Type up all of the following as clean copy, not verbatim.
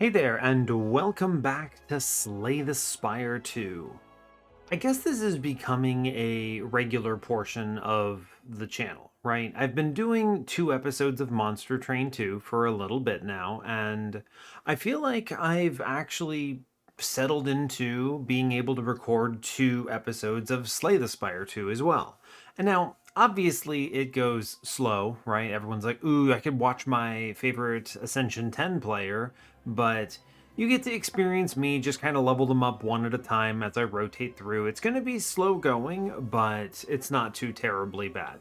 Hey there, and welcome back to Slay the Spire 2. I guess this is becoming a regular portion of the channel, right? I've been doing 2 episodes of Monster Train 2 for a little bit now, and I feel like I've actually settled into being able to record 2 episodes of Slay the Spire 2 as well. And now, obviously, it goes slow, right? Everyone's like, ooh, I could watch my favorite Ascension 10 player, but you get to experience me just kind of level them up one at a time as I rotate through. It's going to be slow going, but it's not too terribly bad.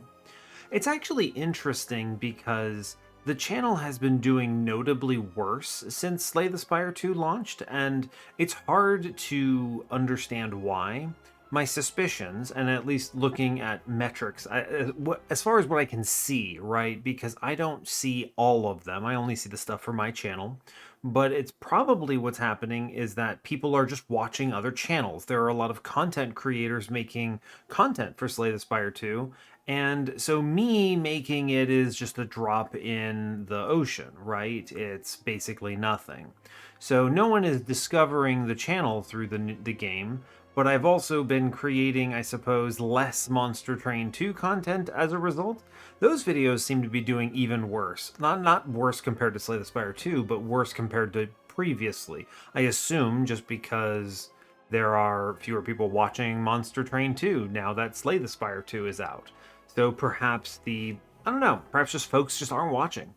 It's actually interesting because the channel has been doing notably worse since Slay the Spire 2 launched, and it's hard to understand why. My suspicions, and at least looking at metrics, as far as what I can see, right? Because I don't see all of them, I only see the stuff for my channel. But it's probably what's happening is that people are just watching other channels. There are a lot of content creators making content for Slay the Spire 2, and so me making it is just a drop in the ocean, right? It's basically nothing. So no one is discovering the channel through the game, but I've also been creating, I suppose, less Monster Train 2 content as a result. Those videos seem to be doing even worse. Not worse compared to Slay the Spire 2, but worse compared to previously. I assume just because there are fewer people watching Monster Train 2 now that Slay the Spire 2 is out. So perhaps I don't know, perhaps just folks just aren't watching.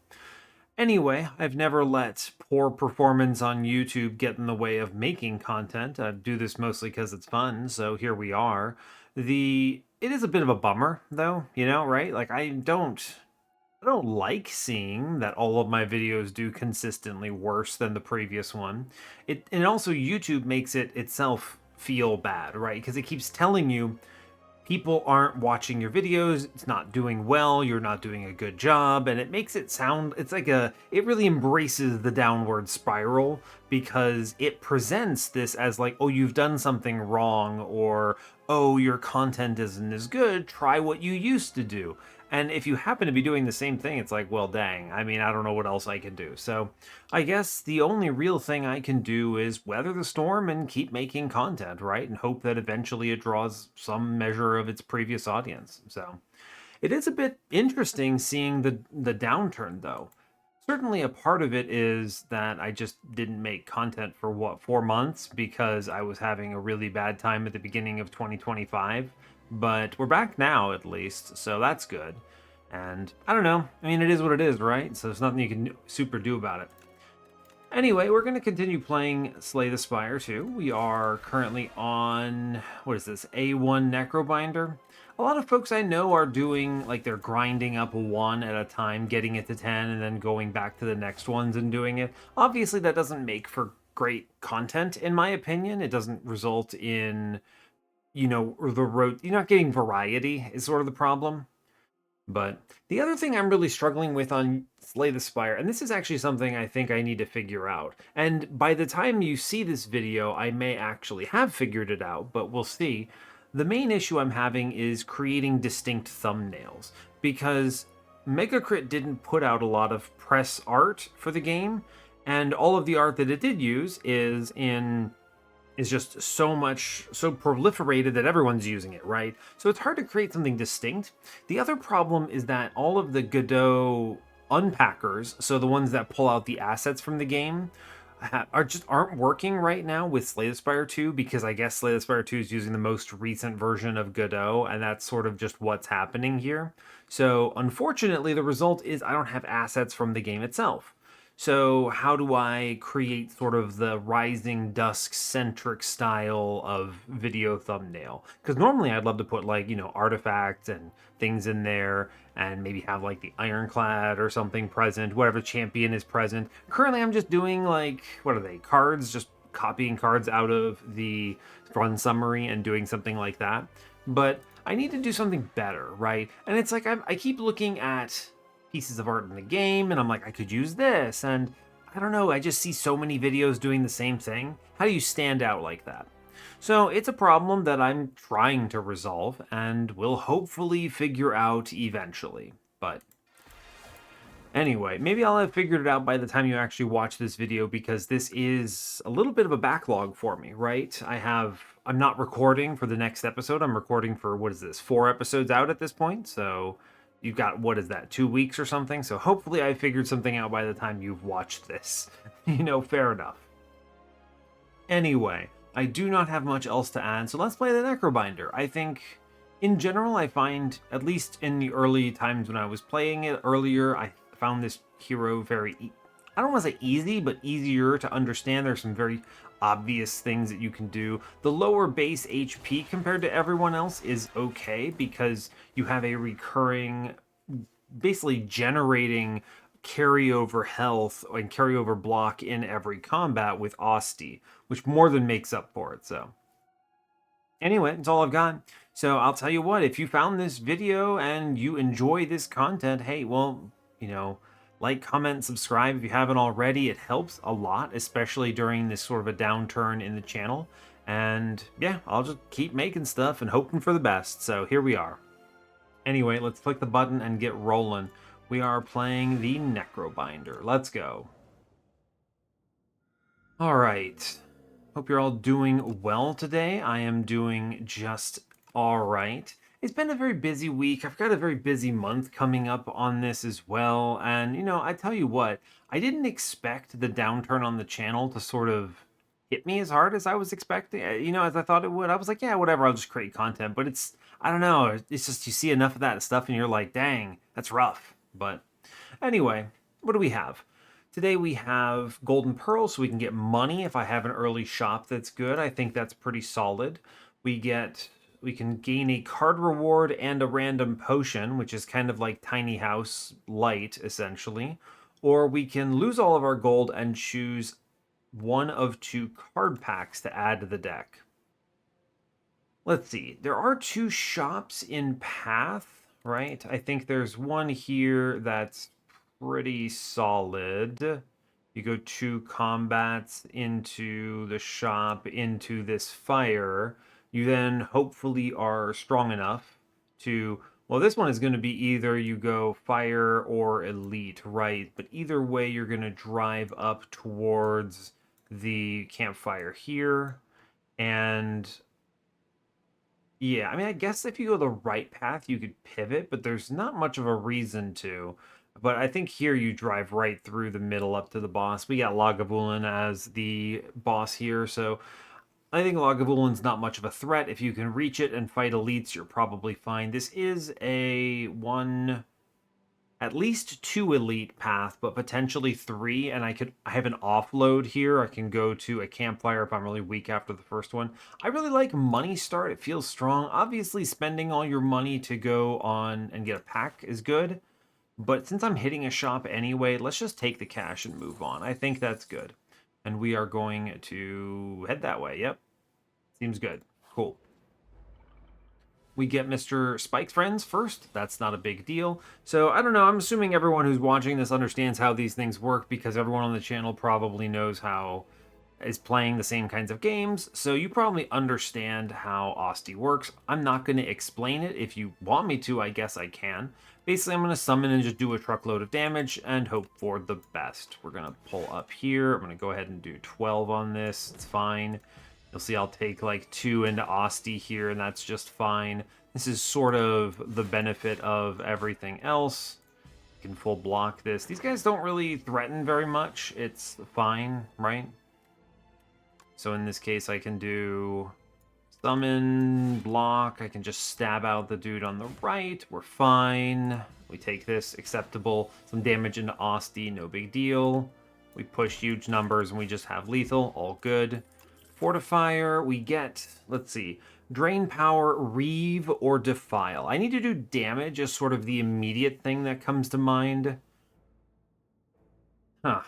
Anyway, I've never let poor performance on YouTube get in the way of making content. I do this mostly because it's fun, so here we are. It is a bit of a bummer though, right? Like I don't like seeing that all of my videos do consistently worse than the previous one. And also YouTube makes it itself feel bad, right? Because it keeps telling you people aren't watching your videos, it's not doing well, you're not doing a good job, and it makes it sound, it really embraces the downward spiral because it presents this as like, oh, you've done something wrong, or oh, your content isn't as good, try what you used to do. And if you happen to be doing the same thing, it's like, well, dang, I mean, I don't know what else I can do. So I guess the only real thing I can do is weather the storm and keep making content, right? And hope that eventually it draws some measure of its previous audience. So it is a bit interesting seeing the downturn, though. Certainly, a part of it is that I just didn't make content for 4 months because I was having a really bad time at the beginning of 2025. But we're back now, at least, so that's good. And I don't know. I mean, it is what it is, right? So there's nothing you can super do about it. Anyway, we're going to continue playing Slay the Spire 2. We are currently on, what is this, A1 Necrobinder. A lot of folks I know are doing, like, they're grinding up one at a time, getting it to 10, and then going back to the next ones and doing it. Obviously, that doesn't make for great content, in my opinion. It doesn't result in, the road. You're not getting variety, is sort of the problem. But the other thing I'm really struggling with on Slay the Spire, and this is actually something I think I need to figure out. And by the time you see this video, I may actually have figured it out, but we'll see. The main issue I'm having is creating distinct thumbnails, because Megacrit didn't put out a lot of press art for the game, and all of the art that it did use is just so proliferated that everyone's using it, right? So it's hard to create something distinct. The other problem is that all of the Godot unpackers, so the ones that pull out the assets from the game, aren't working right now with Slay the Spire 2, because I guess Slay the Spire 2 is using the most recent version of Godot, and that's sort of just what's happening here. So unfortunately, the result is I don't have assets from the game itself. So how do I create sort of the Rising Dusk centric style of video thumbnail? Because normally I'd love to put, like, artifacts and things in there, and maybe have like the Ironclad or something present, whatever champion is present. Currently I'm just doing, like, what are they, cards, just copying cards out of the run summary and doing something like that. But I need to do something better, right? And it's like I keep looking at pieces of art in the game, and I'm like, I could use this, and I don't know, I just see so many videos doing the same thing. How do you stand out like that? So it's a problem that I'm trying to resolve, and will hopefully figure out eventually. But Anyway, maybe I'll have figured it out by the time you actually watch this video because this is a little bit of a backlog for me, right? I'm not recording for the next episode. I'm recording for, what is this, 4 episodes out at this point. So you've got, what is that, 2 weeks or something? So hopefully I figured something out by the time you've watched this. Fair enough. Anyway, I do not have much else to add, so let's play the Necrobinder. I think, in general, I find, at least in the early times when I was playing it earlier, I found this hero very, I don't want to say easy, but easier to understand. There's some very obvious things that you can do. The lower base HP compared to everyone else is okay because you have a recurring, basically generating carryover health and carryover block in every combat with Asti, which more than makes up for it. So anyway, that's all I've got. So I'll tell you what, if you found this video and you enjoy this content, hey, well, like, comment, subscribe if you haven't already. It helps a lot, especially during this sort of a downturn in the channel. And yeah, I'll just keep making stuff and hoping for the best. So here we are. Anyway, let's click the button and get rolling. We are playing the Necrobinder. Let's go. All right. Hope you're all doing well today. I am doing just all right. It's been a very busy week. I've got a very busy month coming up on this as well. And, I tell you what, I didn't expect the downturn on the channel to sort of hit me as hard as I was expecting, as I thought it would. I was like, yeah, whatever, I'll just create content. But I don't know, it's just you see enough of that stuff and you're like, dang, that's rough. But anyway, what do we have? Today we have golden pearls, so we can get money if I have an early shop that's good. I think that's pretty solid. We can gain a card reward and a random potion, which is kind of like tiny house light, essentially. Or we can lose all of our gold and choose one of 2 card packs to add to the deck. Let's see. There are 2 shops in Path, right? I think there's one here that's pretty solid. You go 2 combats into the shop, into this fire. You then hopefully are strong enough to, well, this one is going to be either you go fire or elite, right? But either way, you're going to drive up towards the campfire here. And yeah, I mean, I guess if you go the right path, you could pivot, but there's not much of a reason to. But I think here you drive right through the middle up to the boss. We got Lagavulin as the boss here, so I think Lagavulin's not much of a threat. If you can reach it and fight elites, you're probably fine. This is at least 2 elite path, but potentially 3, and I have an offload here. I can go to a campfire if I'm really weak after the first one. I really like money start. It feels strong. Obviously, spending all your money to go on and get a pack is good, but since I'm hitting a shop anyway, let's just take the cash and move on. I think that's good. And we are going to head that way. Yep. Seems good. Cool. We get Mr. Spike's friends first. That's not a big deal. So, I don't know. I'm assuming everyone who's watching this understands how these things work because everyone on the channel probably knows how is playing the same kinds of games. So you probably understand how Asti works. I'm not going to explain it. If you want me to, I guess I can. Basically, I'm going to summon and just do a truckload of damage and hope for the best. We're going to pull up here. I'm going to go ahead and do 12 on this. It's fine. You'll see I'll take like 2 into Asti here, and that's just fine. This is sort of the benefit of everything else. You can full block this. These guys don't really threaten very much. It's fine, right? So in this case, I can do summon, block. I can just stab out the dude on the right. We're fine. We take this, acceptable. Some damage into Asti, no big deal. We push huge numbers and we just have lethal, all good. Fortifier, we get, let's see, drain power, reeve, or defile. I need to do damage as sort of the immediate thing that comes to mind. Huh.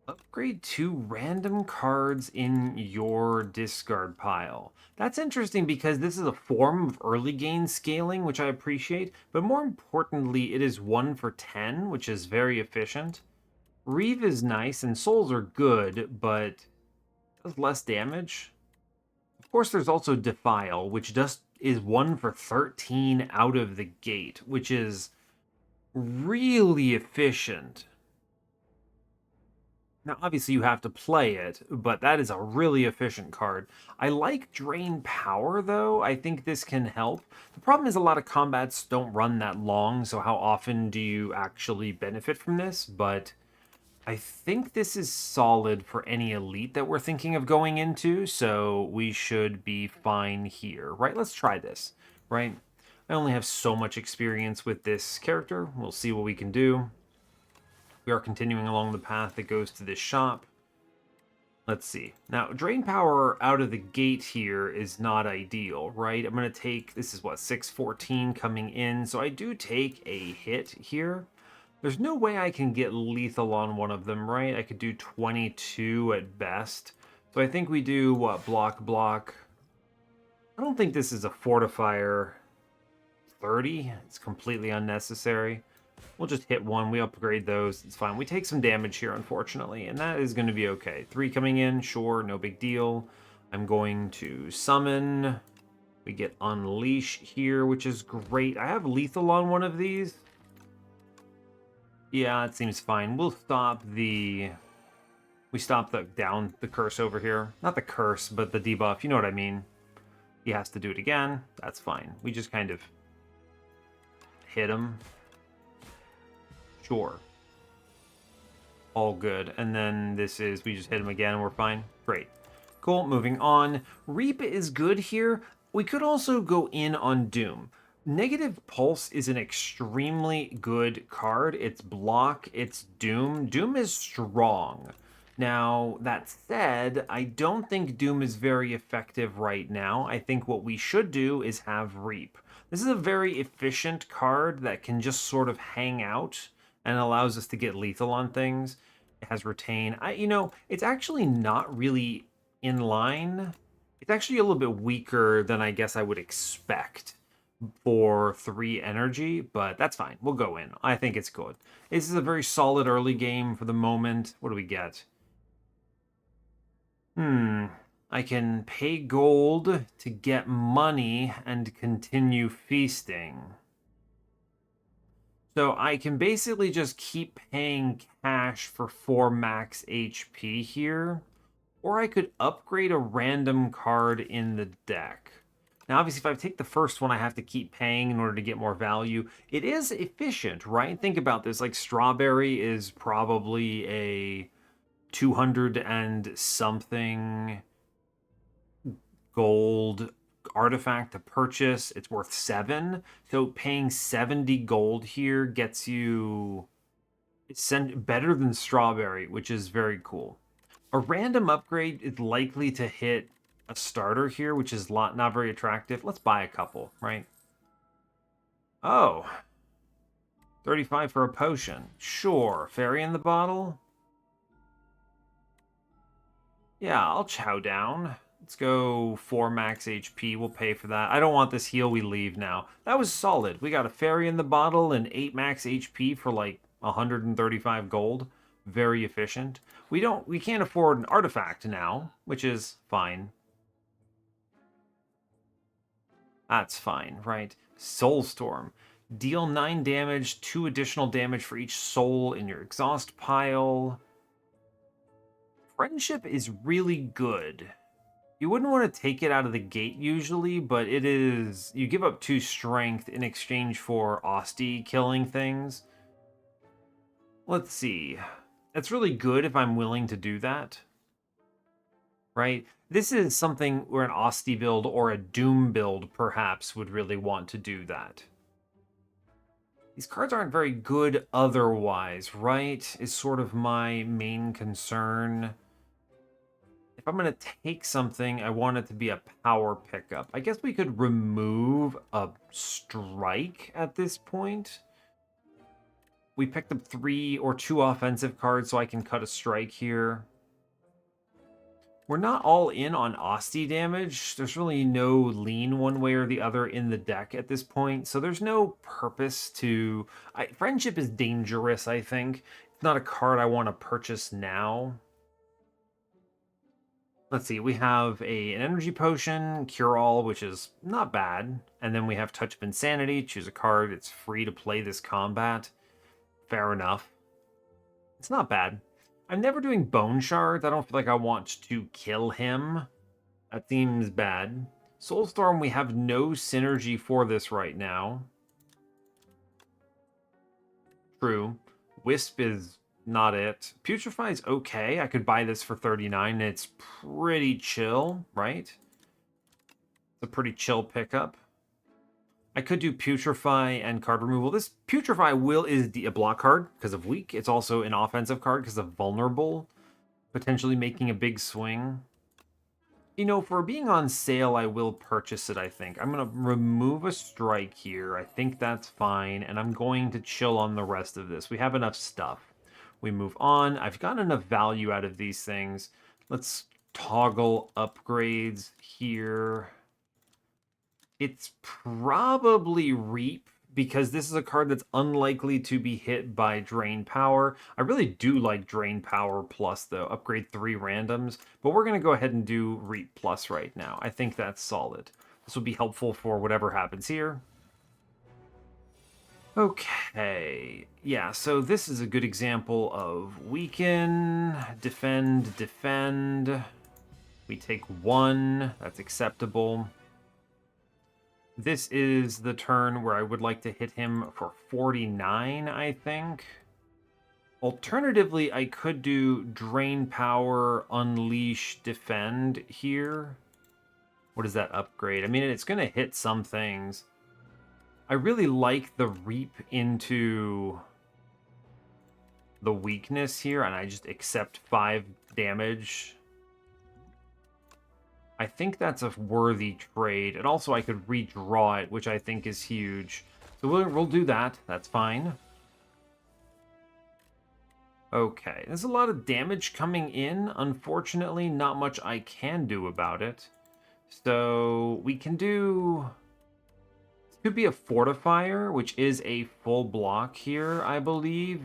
Upgrade 2 random cards in your discard pile. That's interesting because this is a form of early game scaling, which I appreciate, but more importantly, it is 1 for 10, which is very efficient. Reeve is nice, and souls are good, but does less damage. Of course, there's also Defile, which just is 1 for 13 out of the gate, which is really efficient. Now, obviously, you have to play it, but that is a really efficient card. I like Drain Power, though. I think this can help. The problem is a lot of combats don't run that long, so how often do you actually benefit from this? But I think this is solid for any elite that we're thinking of going into, so we should be fine here, right? Let's try this, right? I only have so much experience with this character. We'll see what we can do. We are continuing along the path that goes to this shop. Let's see. Now, drain power out of the gate here is not ideal, right? I'm going to take, this is what, 614 coming in, so I do take a hit here. There's no way I can get lethal on one of them, right? I could do 22 at best. So I think we do, what, block. I don't think this is a fortifier 30. It's completely unnecessary. We'll just hit one. We upgrade those. It's fine. We take some damage here, unfortunately, and that is going to be okay. 3 coming in. Sure, no big deal. I'm going to summon. We get Unleash here, which is great. I have lethal on one of these. Yeah, it seems fine. We'll stop the... We stop the curse over here. Not the curse, but the debuff. You know what I mean. He has to do it again. That's fine. We just kind of hit him. Sure. All good. And then this is, we just hit him again and we're fine. Great. Cool, moving on. Reap is good here. We could also go in on Doom. Negative Pulse is an extremely good card. It's block, it's Doom. Doom is strong. Now, that said, I don't think Doom is very effective right now. I think what we should do is have Reap. This is a very efficient card that can just sort of hang out and allows us to get lethal on things. It has Retain. It's actually not really in line. It's actually a little bit weaker than I guess I would expect for 3 energy, but that's fine. We'll go in. I think it's good. This is a very solid early game for the moment. What do we get? I can pay gold to get money and continue feasting. So I can basically just keep paying cash for 4 max HP here, or I could upgrade a random card in the deck. Now, obviously, if I take the first one, I have to keep paying in order to get more value. It is efficient, right? Think about this. Like, Strawberry is probably a 200 and something gold artifact to purchase. It's worth 7. So paying 70 gold here gets you better than Strawberry, which is very cool. A random upgrade is likely to hit a starter here, which is not very attractive. Let's buy a couple, right? Oh, 35 for a potion. Sure. Fairy in the bottle? Yeah, I'll chow down. Let's go 4 max HP. We'll pay for that. I don't want this heal. We leave now. That was solid. We got a fairy in the bottle and 8 max HP for like 135 gold. Very efficient. We can't afford an artifact now, which is fine. That's fine, right? Soulstorm. Deal 9 damage, 2 additional damage for each soul in your exhaust pile. Friendship is really good. You wouldn't want to take it out of the gate usually, but it is... You give up 2 strength in exchange for Osti killing things. Let's see. That's really good if I'm willing to do that. Right? This is something where an Osti build or a Doom build perhaps would really want to do that. These cards aren't very good otherwise, right? Is sort of my main concern. If I'm going to take something, I want it to be a power pickup. I guess we could remove a strike at this point. We picked up 3 or 2 offensive cards, so I can cut a strike here. We're not all in on Osti damage. There's really no lean one way or the other in the deck at this point, so there's no purpose to... Friendship is dangerous, I think. It's not a card I want to purchase now. Let's see, we have an energy potion, Cure All, which is not bad. And then we have Touch of Insanity. Choose a card. It's free to play this combat. fair enough. It's not bad. I'm never doing bone shards. I don't feel like I want to kill him. That seems bad. Soulstorm, we have no synergy for this right now. True. Wisp is not it. Putrefy is okay. I could buy this for 39. It's pretty chill, right? It's a pretty chill pickup. I could do Putrefy and card removal. This Putrefy is a block card because of weak. It's also an offensive card because of vulnerable, potentially making a big swing. You know, for being on sale, I will purchase it, I think. I'm going to remove a strike here. I think that's fine, and I'm going to chill on the rest of this. We have enough stuff. We move on. I've gotten enough value out of these things. Let's toggle upgrades here. It's probably Reap, because this is a card that's unlikely to be hit by Drain Power. I really do like Drain Power Plus, though. Upgrade 3 randoms. But we're going to go ahead and do Reap Plus right now. I think that's solid. This will be helpful for whatever happens here. Okay. Yeah, so this is a good example of weaken, defend, defend. We take 1. That's acceptable. This is the turn where I would like to hit him for 49, I think. Alternatively, I could do Drain Power, Unleash, Defend here. What is that upgrade? I mean, it's going to hit some things. I really like the Reap into the weakness here, and I just accept 5 damage. I think that's a worthy trade. And also I could redraw it, which I think is huge. So we'll do that. That's fine. Okay, there's a lot of damage coming in. Unfortunately, not much I can do about it. So we can do... This could be a Fortifier, which is a full block here, I believe.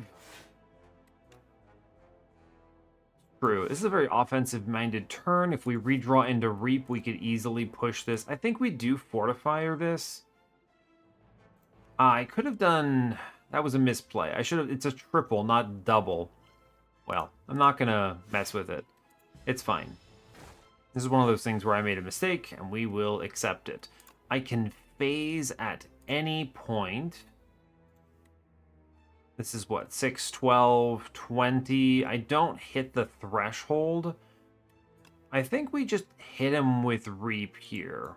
True. This is a very offensive-minded turn. If we redraw into Reap, we could easily push this. I think we do Fortifier this. I could have done... That was a misplay. I should have... It's a triple, not double. Well, I'm not going to mess with it. It's fine. This is one of those things where I made a mistake, and we will accept it. I can phase at any point. This is what, 6, 12, 20. I don't hit the threshold. I think we just hit him with Reap here.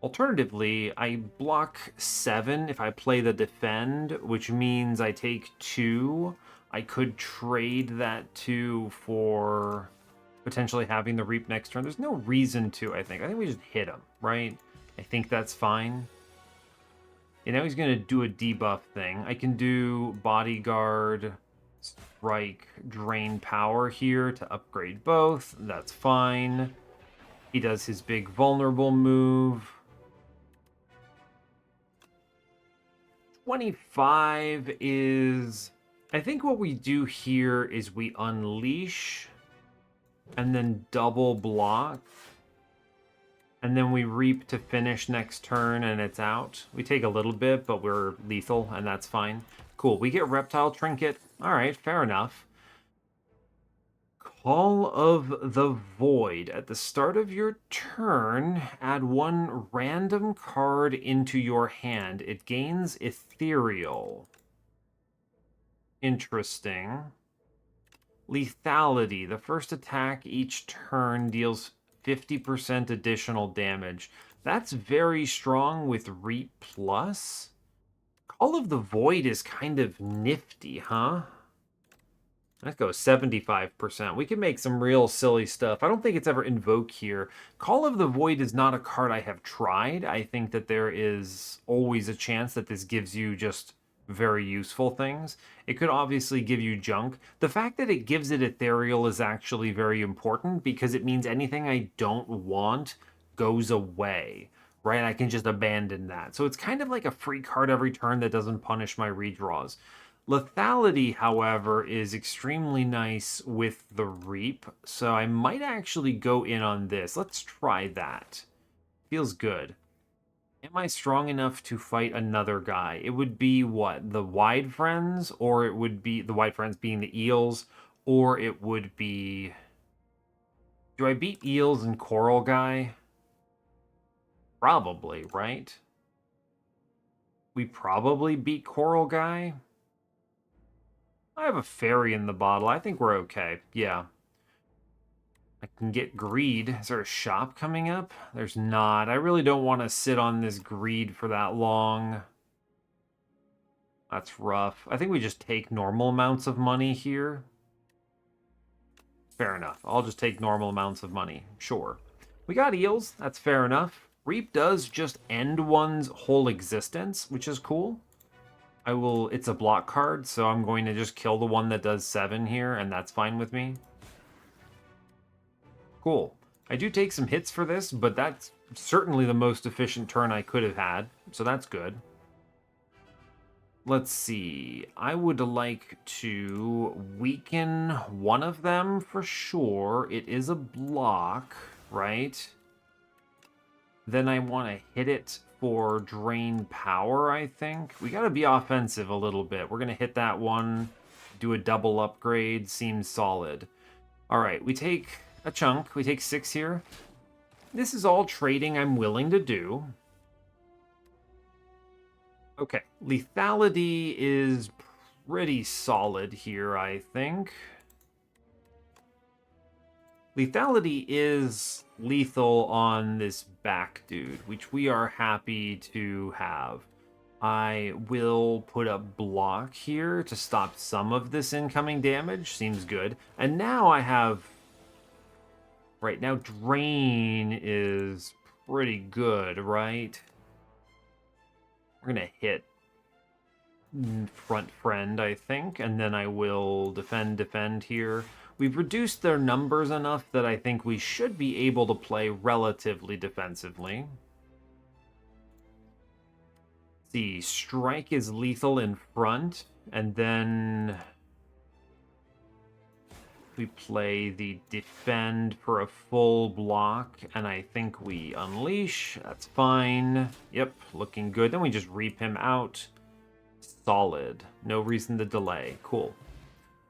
Alternatively, I block 7 if I play the Defend, which means I take 2. I could trade that 2 for potentially having the Reap next turn. There's no reason to, I think. I think we just hit him, right? I think that's fine. And now he's going to do a debuff thing. I can do Bodyguard, Strike, Drain Power here to upgrade both. That's fine. He does his big vulnerable move. 25 is... I think what we do here is we unleash and then double block. And then we Reap to finish next turn, and it's out. We take a little bit, but we're lethal, and that's fine. Cool, we get Reptile Trinket. Alright, fair enough. Call of the Void. At the start of your turn, add 1 random card into your hand. It gains Ethereal. Interesting. Lethality. The first attack each turn deals 50% additional damage. That's very strong with Reap Plus. Call of the Void is kind of nifty, huh? That goes 75%. We can make some real silly stuff. I don't think it's ever invoke here. Call of the Void is not a card I have tried. I think that there is always a chance that this gives you just very useful things. It could obviously give you junk. The fact that it gives it Ethereal is actually very important because it means anything I don't want goes away, right? I can just abandon that. So it's kind of like a free card every turn that doesn't punish my redraws. Lethality, however, is extremely nice with the Reap, so I might actually go in on this. Let's try that. Feels good. Am I strong enough to fight another guy? It would be what? The Wide Friends? Or it would be the Wide Friends being the Eels? Or it would be... Do I beat Eels and Coral Guy? Probably, right? We probably beat Coral Guy. I have a fairy in the bottle. I think we're okay. Yeah. I can get greed. Is there a shop coming up? There's not. I really don't want to sit on this greed for that long. That's rough. I think we just take normal amounts of money here. Fair enough. I'll just take normal amounts of money. Sure. We got eels. That's fair enough. Reap does just end one's whole existence, which is cool. I will... It's a block card, so I'm going to just kill the one that does 7 here, and that's fine with me. Cool. I do take some hits for this, but that's certainly the most efficient turn I could have had, so that's good. Let's see. I would like to weaken one of them for sure. It is a block, right? Then I want to hit it for drain power, I think. We got to be offensive a little bit. We're going to hit that one, do a double upgrade. Seems solid. All right, we take a chunk. We take 6 here. This is all trading I'm willing to do. Okay, lethality is pretty solid here, I think. Lethality is lethal on this back dude, which we are happy to have. I will put a block here to stop some of this incoming damage. Seems good. And now I have... Right now, drain is pretty good, right? We're going to hit front friend, I think, and then I will defend here. We've reduced their numbers enough that I think we should be able to play relatively defensively. See, strike is lethal in front, and then we play the defend for a full block, and I think we unleash. That's fine. Yep, looking good. Then we just reap him out. Solid. No reason to delay. Cool.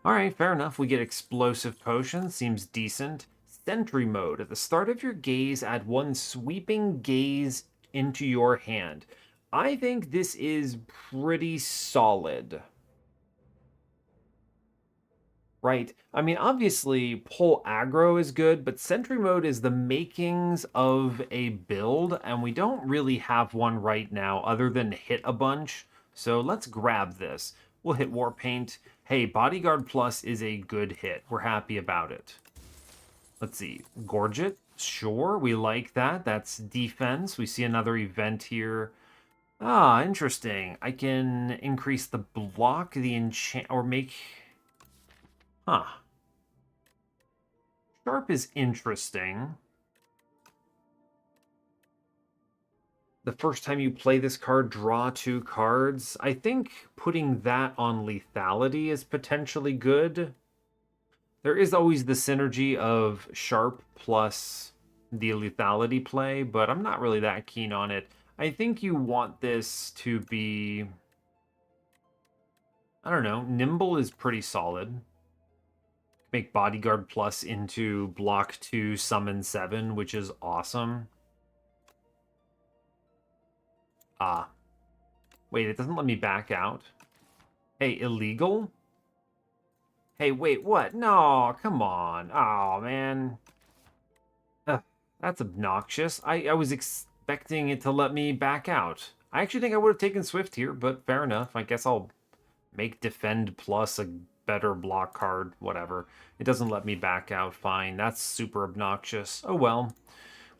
Alright, fair enough. We get explosive potion. Seems decent. Sentry mode. At the start of your gaze, add one sweeping gaze into your hand. I think this is pretty solid. Right. I mean, obviously, pull aggro is good, but sentry mode is the makings of a build, and we don't really have one right now other than hit a bunch. So let's grab this. We'll hit War Paint. Hey, Bodyguard Plus is a good hit. We're happy about it. Let's see. Gorge it. Sure, we like that. That's defense. We see another event here. Ah, interesting. I can increase the block, the enchant, or make... Huh. Sharp is interesting. The first time you play this card, draw 2 cards. I think putting that on lethality is potentially good. There is always the synergy of Sharp plus the lethality play, but I'm not really that keen on it. I think you want this to be... I don't know. Nimble is pretty solid. Make Bodyguard Plus into block 2, summon 7, which is awesome. Ah. Wait, it doesn't let me back out. Hey, illegal? Hey, wait, what? No, come on. Oh, man. Ugh, that's obnoxious. I was expecting it to let me back out. I actually think I would have taken Swift here, but fair enough. I guess I'll make Defend Plus a better block card, whatever. It doesn't let me back out, fine. That's super obnoxious. Oh well.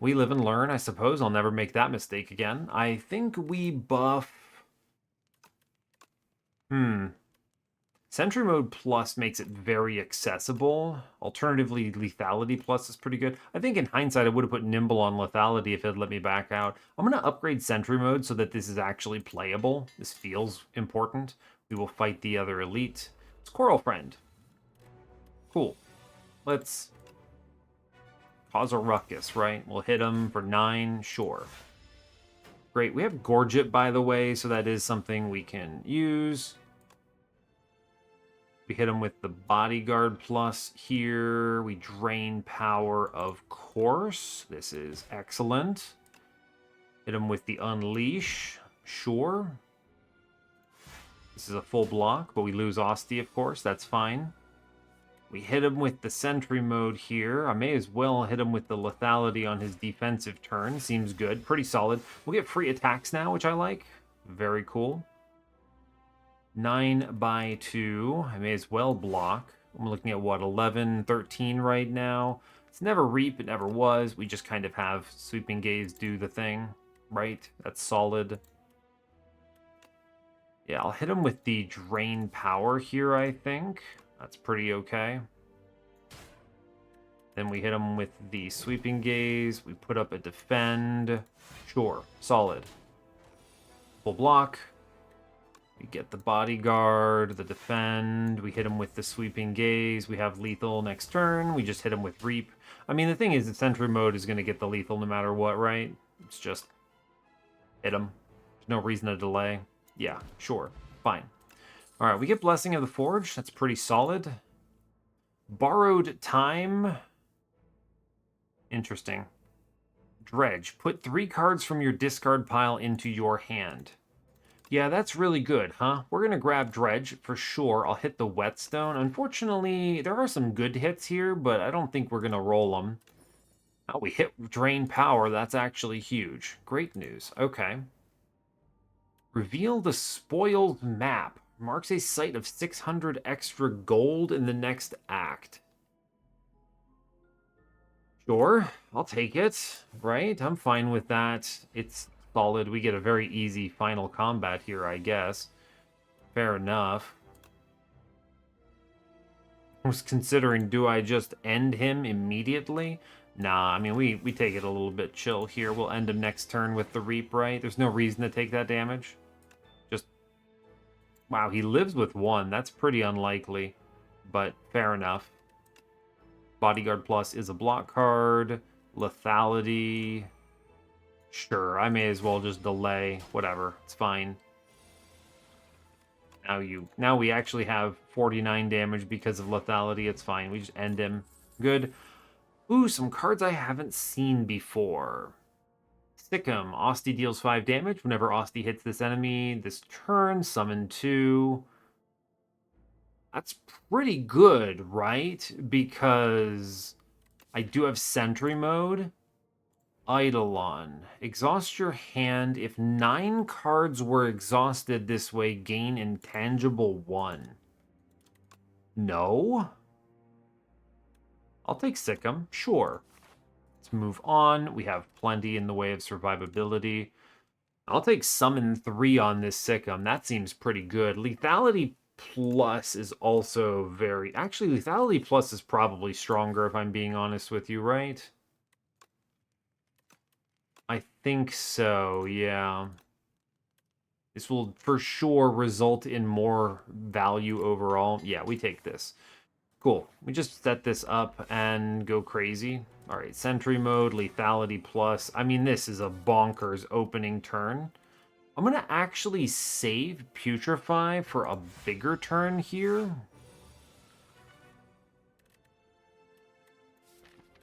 We live and learn, I suppose. I'll never make that mistake again. I think we buff... Sentry Mode Plus makes it very accessible. Alternatively, Lethality Plus is pretty good. I think in hindsight, I would have put Nimble on Lethality if it had let me back out. I'm going to upgrade Sentry Mode so that this is actually playable. This feels important. We will fight the other elite. It's Coral Friend. Cool. Let's cause a ruckus, right? We'll hit him for 9, sure. Great. We have Gorge It, by the way, so that is something we can use. We hit him with the Bodyguard Plus here. We drain power, of course. This is excellent. Hit him with the Unleash. Sure. This is a full block, but we lose Asti, of course. That's fine. We hit him with the Sentry mode here. I may as well hit him with the Lethality on his defensive turn. Seems good. Pretty solid. We'll get free attacks now, which I like. Very cool. 9x2. I may as well block. I'm looking at, what, 11, 13 right now. It's never Reap. It never was. We just kind of have Sweeping Gaze do the thing, right? That's solid. Yeah, I'll hit him with the Drain Power here, I think. That's pretty okay. Then we hit him with the Sweeping Gaze. We put up a Defend. Sure, solid. Full block. We get the Bodyguard, the Defend. We hit him with the Sweeping Gaze. We have lethal next turn. We just hit him with Reap. I mean, the thing is, the Sentry mode is going to get the lethal no matter what, right? It's just hit him. There's no reason to delay. Yeah, sure. Fine. All right, we get Blessing of the Forge. That's pretty solid. Borrowed Time. Interesting. Dredge. Put 3 cards from your discard pile into your hand. Yeah, that's really good, huh? We're going to grab Dredge for sure. I'll hit the Whetstone. Unfortunately, there are some good hits here, but I don't think we're going to roll them. Oh, we hit Drain Power. That's actually huge. Great news. Okay. Reveal the Spoiled Map. Marks a site of 600 extra gold in the next act. Sure, I'll take it, right? I'm fine with that. It's solid. We get a very easy final combat here, I guess. Fair enough. I was considering, do I just end him immediately? Nah, I mean, we take it a little bit chill here. We'll end him next turn with the Reap, right? There's no reason to take that damage. Wow, he lives with 1. That's pretty unlikely, but fair enough. Bodyguard Plus is a block card. Lethality. Sure, I may as well just delay. Whatever, it's fine. Now we actually have 49 damage because of lethality. It's fine. We just end him. Good. Ooh, some cards I haven't seen before. Sickum. Asti deals 5 damage whenever Asti hits this enemy this turn. Summon 2. That's pretty good, right? Because I do have Sentry mode. Eidolon. Exhaust your hand. If 9 cards were exhausted this way, gain intangible 1. No? I'll take Sickum. Sure. Let's move on. We have plenty in the way of survivability. I'll take Summon 3 on this Sickum. That seems pretty good. Lethality Plus is also very... Actually, Lethality Plus is probably stronger if I'm being honest with you, right? I think so, yeah. This will for sure result in more value overall. Yeah, we take this. Cool. We just set this up and go crazy. All right, Sentry mode, Lethality Plus. I mean, this is a bonkers opening turn. I'm going to actually save Putrefy for a bigger turn here.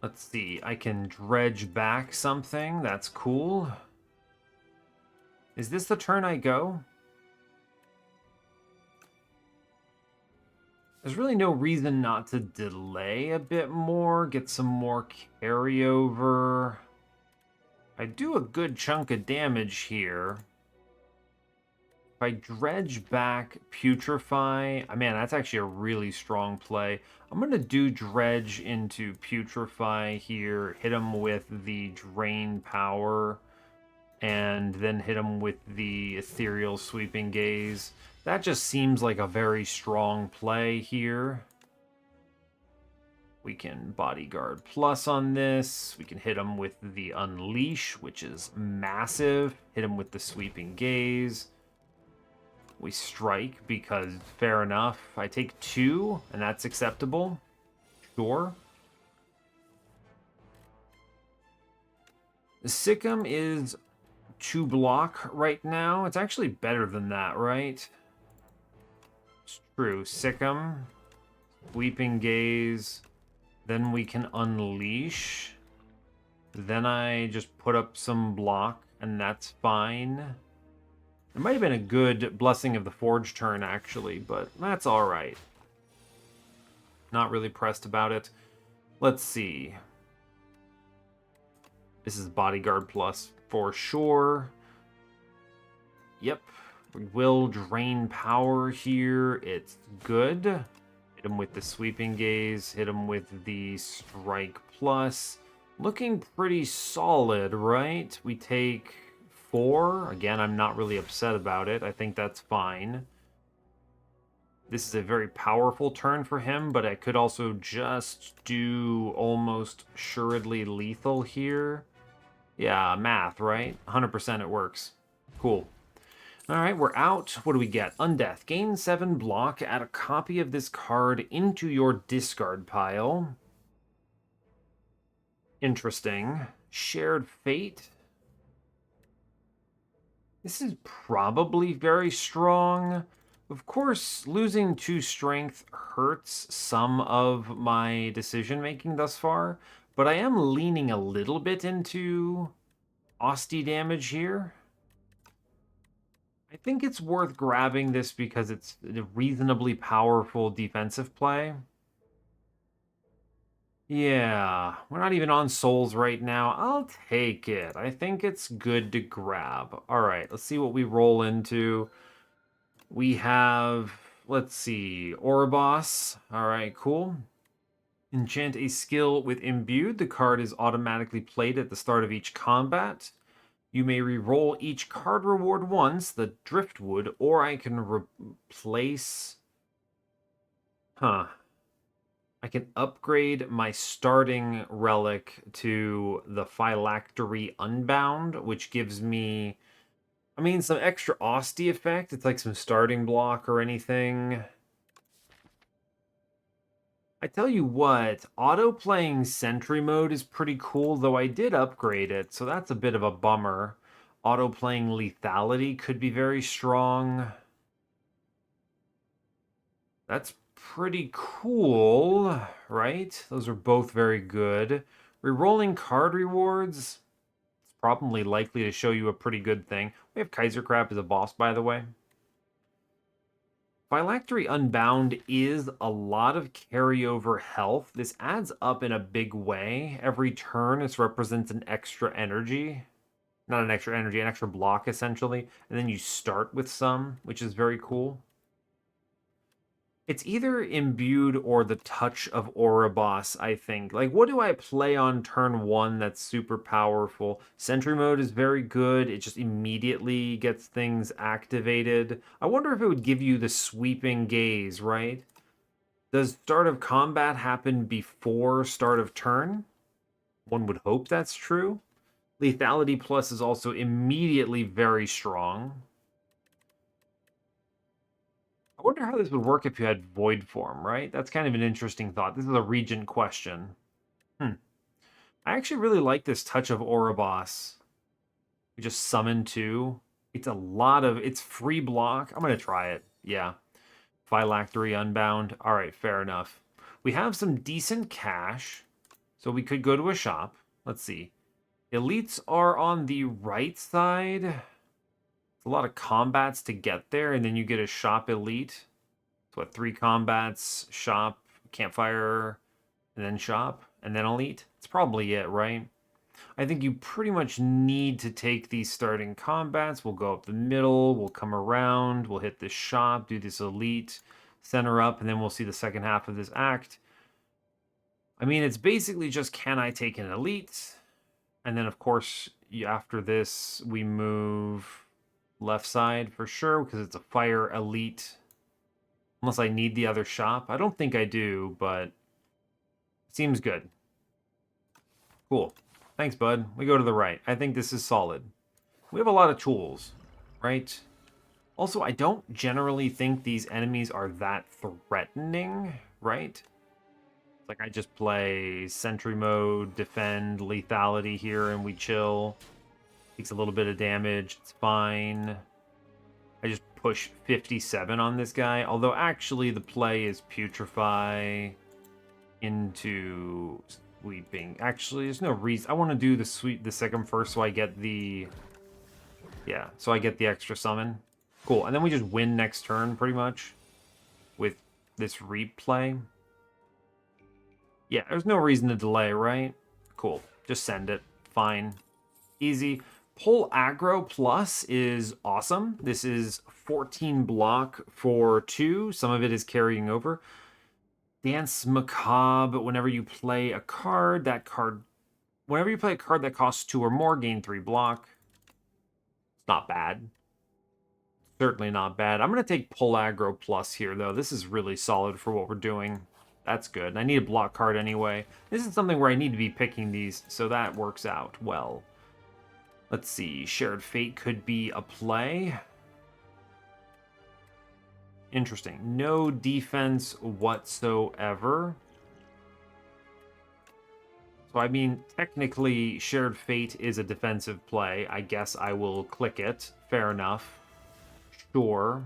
Let's see. I can dredge back something. That's cool. Is this the turn I go? There's really no reason not to delay a bit more, get some more carryover. I do a good chunk of damage here. If I dredge back Putrefy, man, that's actually a really strong play. I'm going to do dredge into Putrefy here, hit him with the Drain Power, and then hit him with the Ethereal Sweeping Gaze. That just seems like a very strong play here. We can Bodyguard Plus on this. We can hit him with the Unleash, which is massive. Hit him with the Sweeping Gaze. We strike because, fair enough. I take 2, and that's acceptable. Sure. The Sickum is 2 block right now. It's actually better than that, right? It's true. Sick 'em. Sweeping Gaze. Then we can Unleash. Then I just put up some block, and that's fine. It might have been a good Blessing of the Forge turn, actually, but that's alright. Not really pressed about it. Let's see. This is Bodyguard Plus for sure. Yep. We will drain power here. It's good. Hit him with the Sweeping Gaze. Hit him with the Strike Plus. Looking pretty solid, right? We take 4. Again, I'm not really upset about it. I think that's fine. This is a very powerful turn for him, but I could also just do almost assuredly lethal here. Yeah, math, right? 100% it works. Cool. All right, we're out. What do we get? Undeath. Gain 7 block. Add a copy of this card into your discard pile. Interesting. Shared Fate. This is probably very strong. Of course, losing 2 strength hurts some of my decision-making thus far, but I am leaning a little bit into Austie damage here. I think it's worth grabbing this because it's a reasonably powerful defensive play. Yeah, we're not even on souls right now. I'll take it. I think it's good to grab. All right, let's see what we roll into. We have, let's see, Ouroboros. All right, cool. Enchant a skill with Imbued. The card is automatically played at the start of each combat. You may re-roll each card reward once, the Driftwood, or I can replace... Huh. I can upgrade my starting relic to the Phylactery Unbound, which gives me, I mean, some extra Austie effect. It's like some starting block or anything. I tell you what, auto-playing Sentry Mode is pretty cool, though I did upgrade it, so that's a bit of a bummer. Auto-playing Lethality could be very strong. That's pretty cool, right? Those are both very good. Rerolling card rewards, it's probably likely to show you a pretty good thing. We have Kaiser Crab as a boss, by the way. Phylactery Unbound is a lot of carryover health. This adds up in a big way. Every turn, this represents an extra energy. Not an extra energy, an extra block, essentially. And then you start with some, which is very cool. It's either Imbued or the Touch of Ouroboros, I think. Like, what do I play on turn 1 that's super powerful? Sentry Mode is very good. It just immediately gets things activated. I wonder if it would give you the Sweeping Gaze, right? Does start of combat happen before start of turn? One would hope that's true. Lethality Plus is also immediately very strong. I wonder how this would work if you had Void Form, right? That's kind of an interesting thought. This is a Regent question. I actually really like this Touch of Ouroboros. We just summon 2. It's a lot of... It's free block. I'm going to try it. Yeah. Phylactery Unbound. All right, fair enough. We have some decent cash, so we could go to a shop. Let's see. Elites are on the right side. It's a lot of combats to get there, and then you get a shop elite. So what, 3 combats, shop, campfire, and then shop, and then elite? It's probably it, right? I think you pretty much need to take these starting combats. We'll go up the middle, we'll come around, we'll hit this shop, do this elite, center up, and then we'll see the second half of this act. I mean, it's basically just, can I take an elite? And then, of course, after this, we move left side for sure, because it's a fire elite. Unless I need the other shop. I don't think I do, but it seems good. Cool. Thanks, bud. We go to the right. I think this is solid. We have a lot of tools, right? Also, I don't generally think these enemies are that threatening, right? Like, I just play Sentry Mode, Defend, Lethality here, and we chill. Takes a little bit of damage. It's fine. I just push 57 on this guy. Although actually the play is Putrefy into Sweeping. Actually, there's no reason. I want to do the second first so I get the... Yeah, so I get the extra summon. Cool. And then we just win next turn pretty much with this replay. Yeah, there's no reason to delay, right? Cool. Just send it. Fine. Easy. Pull aggro plus is awesome. This is 14 block for 2. Some of it is carrying over. Dance Macabre. Whenever you play a card, whenever you play a card that costs 2 or more, gain 3 block. It's not bad. Certainly not bad. I'm going to take Pull Aggro Plus here, though. This is really solid for what we're doing. That's good. I need a block card anyway. This is something where I need to be picking these, so that works out well. Let's see. Shared Fate could be a play. Interesting. No defense whatsoever. So, I mean, technically, Shared Fate is a defensive play. I guess I will click it. Fair enough. Sure.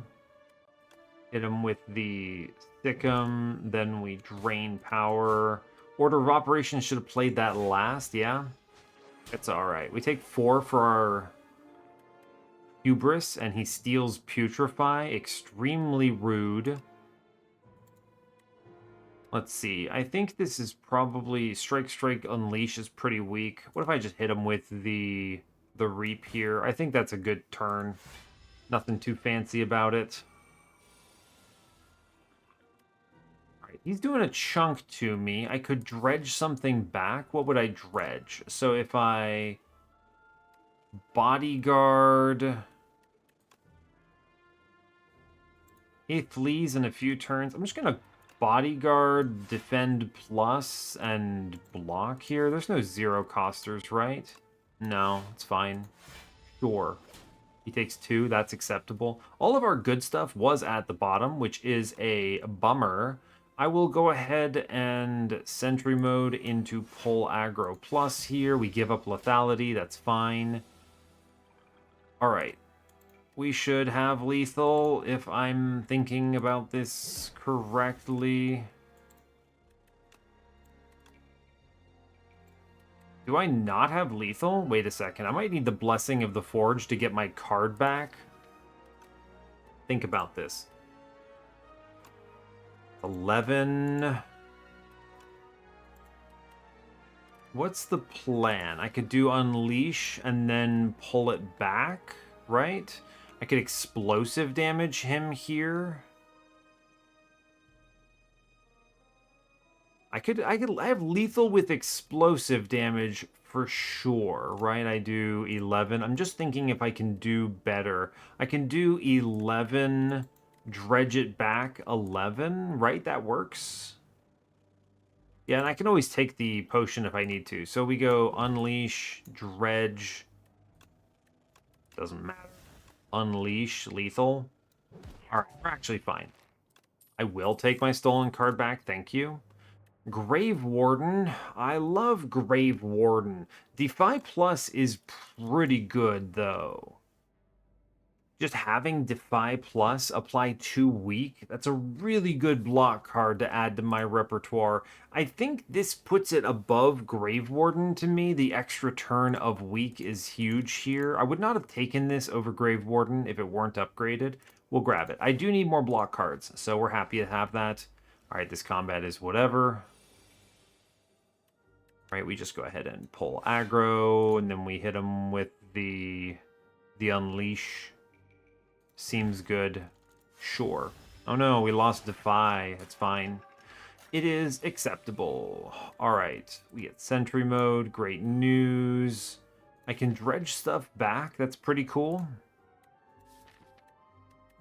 Hit him with the Sickum, then we drain power. Order of Operations should have played that last, yeah? It's alright. We take 4 for our Hubris, and he steals Putrefy. Extremely rude. Let's see. I think this is probably... Strike, Unleash is pretty weak. What if I just hit him with the Reap here? I think that's a good turn. Nothing too fancy about it. Alright, he's doing a chunk to me. I could dredge something back. What would I dredge? So if I... Bodyguard... He flees in a few turns. I'm just going to Bodyguard, Defend Plus, and block here. There's no zero costers, right? No, it's fine. Sure. He takes 2. That's acceptable. All of our good stuff was at the bottom, which is a bummer. I will go ahead and Sentry Mode into Pull Aggro Plus here. We give up lethality. That's fine. All right. We should have lethal if I'm thinking about this correctly. Do I not have lethal? Wait a second. I might need the Blessing of the Forge to get my card back. Think about this. 11. What's the plan? I could do Unleash and then pull it back, right? I could explosive damage him here. I have lethal with explosive damage for sure, right? I do 11. I'm just thinking if I can do better. I can do 11, dredge it back 11, right? That works. Yeah, and I can always take the potion if I need to. So we go Unleash, Dredge. Doesn't matter. Unleash, Lethal. Alright, we're actually fine. I will take my stolen card back, thank you. Grave Warden. I love Grave Warden. Defy Plus is pretty good, though. Just having Defy Plus apply 2 weak, that's a really good block card to add to my repertoire. I think this puts it above Grave Warden to me. The extra turn of weak is huge here. I would not have taken this over Grave Warden if it weren't upgraded. We'll grab it. I do need more block cards, so we're happy to have that. All right, this combat is whatever. All right, we just go ahead and pull aggro, and then we hit him with the Unleash. Seems good. Sure. Oh no, we lost Defy. It's fine. It is acceptable. Alright, we get Sentry Mode. Great news. I can dredge stuff back. That's pretty cool.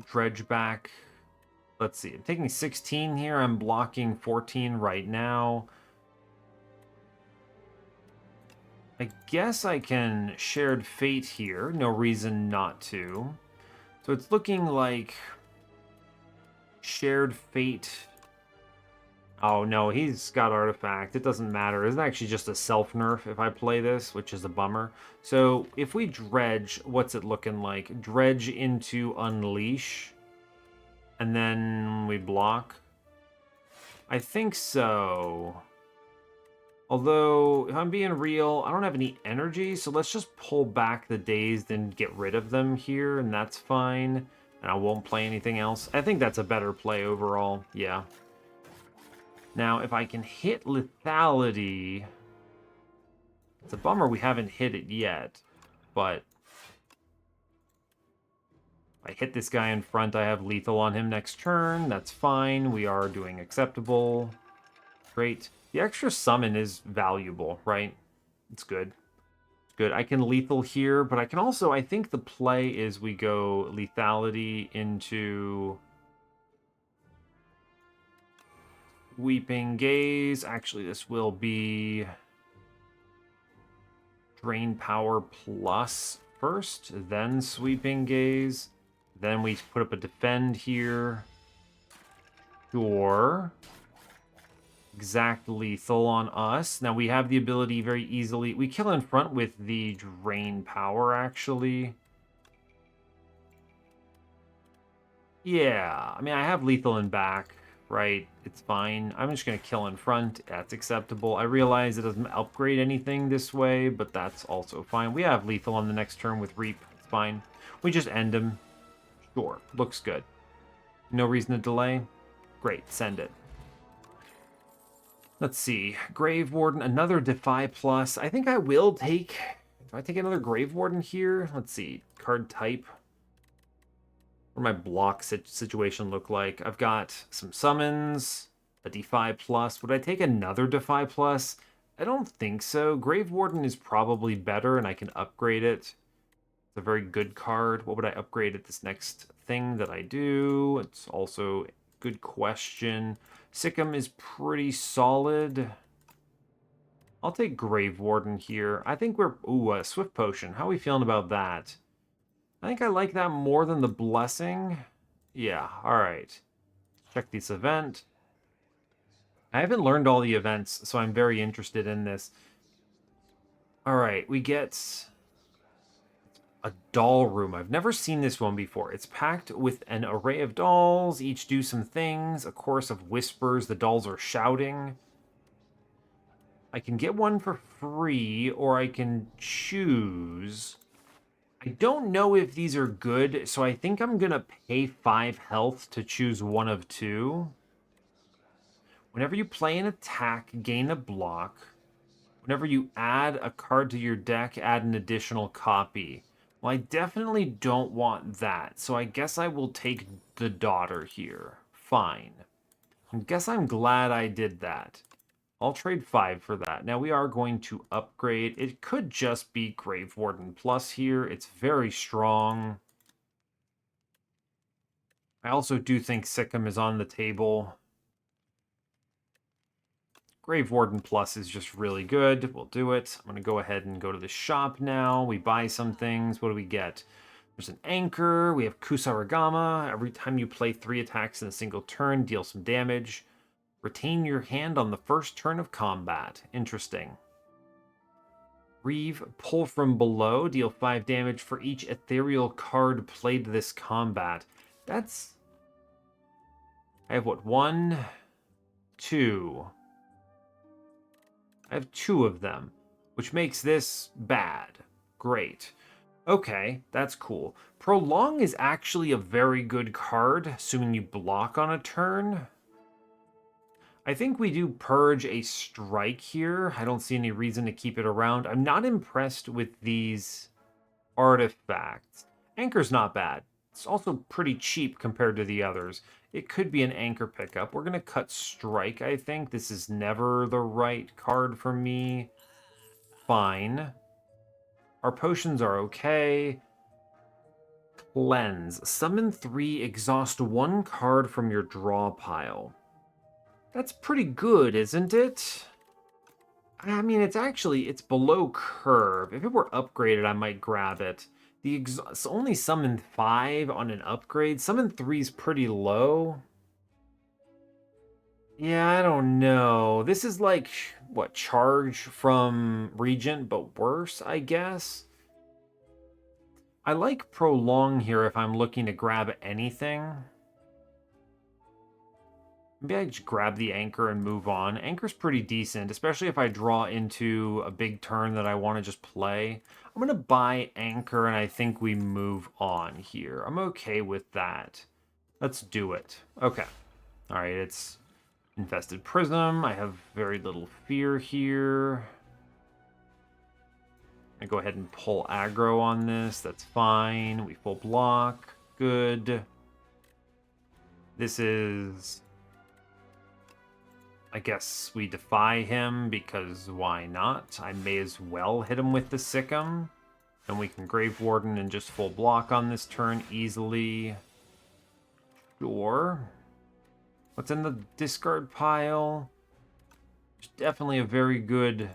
Dredge back. Let's see. I'm taking 16 here. I'm blocking 14 right now. I guess I can Shared Fate here. No reason not to. So it's looking like Shared Fate Oh no, he's got artifact. It doesn't matter. It's actually just a self nerf if I play this, which is a bummer. So if we dredge, what's it looking like? Dredge into unleash, and then we block. I think so. Although, if I'm being real, I don't have any energy, so let's just pull back the dazed and get rid of them here, and that's fine. And I won't play anything else. I think that's a better play overall. Yeah. Now, if I can hit lethality, it's a bummer we haven't hit it yet, but if I hit this guy in front, I have lethal on him next turn. That's fine. We are doing acceptable. Great. The extra summon is valuable, right? It's good. It's good. I can lethal here, but I can also, I think the play is we go lethality into Weeping Gaze. Actually, this will be Drain Power Plus first, then Sweeping Gaze. Then we put up a Defend here. Sure. Exact lethal on us. Now we have the ability very easily. We kill in front with the Drain Power, actually. Yeah, I mean, I have lethal in back, right? It's fine. I'm just going to kill in front. That's acceptable. I realize it doesn't upgrade anything this way, but that's also fine. We have lethal on the next turn with Reap. It's fine. We just end him. Sure, looks good. No reason to delay. Great, send it. Let's see. Grave Warden, another Defy Plus. I think I will take... Do I take another Grave Warden here? Let's see. Card type. What my block situation look like? I've got some summons, a Defy Plus. Would I take another Defy Plus? I don't think so. Grave Warden is probably better, and I can upgrade it. It's a very good card. What would I upgrade at this next thing that I do? It's also a good question. Sikkim is pretty solid. I'll take Grave Warden here. I think we're... Ooh, Swift Potion. How are we feeling about that? I think I like that more than the Blessing. Yeah, alright. Check this event. I haven't learned all the events, so I'm very interested in this. Alright, we get a doll room. I've never seen this one before. It's packed with an array of dolls. Each do some things. A chorus of whispers. The dolls are shouting. I can get one for free, or I can choose... I don't know if these are good, so I think I'm going to pay 5 health to choose one of two. Whenever you play an attack, gain a block. Whenever you add a card to your deck, add an additional copy. Well, I definitely don't want that, so I guess I will take the daughter here. Fine. I guess I'm glad I did that. I'll trade 5 for that. Now we are going to upgrade. It could just be Grave Warden Plus here. It's very strong. I also do think Sikkim is on the table. Grave Warden Plus is just really good. We'll do it. I'm going to go ahead and go to the shop now. We buy some things. What do we get? There's an anchor. We have Kusarigama. Every time you play 3 attacks in a single turn, deal some damage. Retain your hand on the first turn of combat. Interesting. Reeve, pull from below. Deal 5 damage for each ethereal card played this combat. That's... I have what? 1, 2. I have 2 of them, which makes this bad. Great. Okay, that's cool. Prolong is actually a very good card, assuming you block on a turn. I think we do purge a strike here. I don't see any reason to keep it around. I'm not impressed with these artifacts. Anchor's not bad. It's also pretty cheap compared to the others. It could be an anchor pickup. We're going to cut strike, I think. This is never the right card for me. Fine. Our potions are okay. Cleanse. Summon 3, exhaust 1 card from your draw pile. That's pretty good, isn't it? I mean, it's below curve. If it were upgraded, I might grab it. Only summon 5 on an upgrade. Summon 3 is pretty low. Yeah, I don't know. This is like, what, charge from Regent, but worse, I guess? I like Prolong here if I'm looking to grab anything. Maybe I just grab the Anchor and move on. Anchor's pretty decent, especially if I draw into a big turn that I want to just play. I'm going to buy Anchor, and I think we move on here. I'm okay with that. Let's do it. Okay. All right, it's Infested Prism. I have very little fear here. I go ahead and pull aggro on this. That's fine. We full block. Good. This is... I guess we defy him because why not? I may as well hit him with the Sikkim. And we can Grave Warden and just full block on this turn easily. Sure. What's in the discard pile? It's definitely a very good...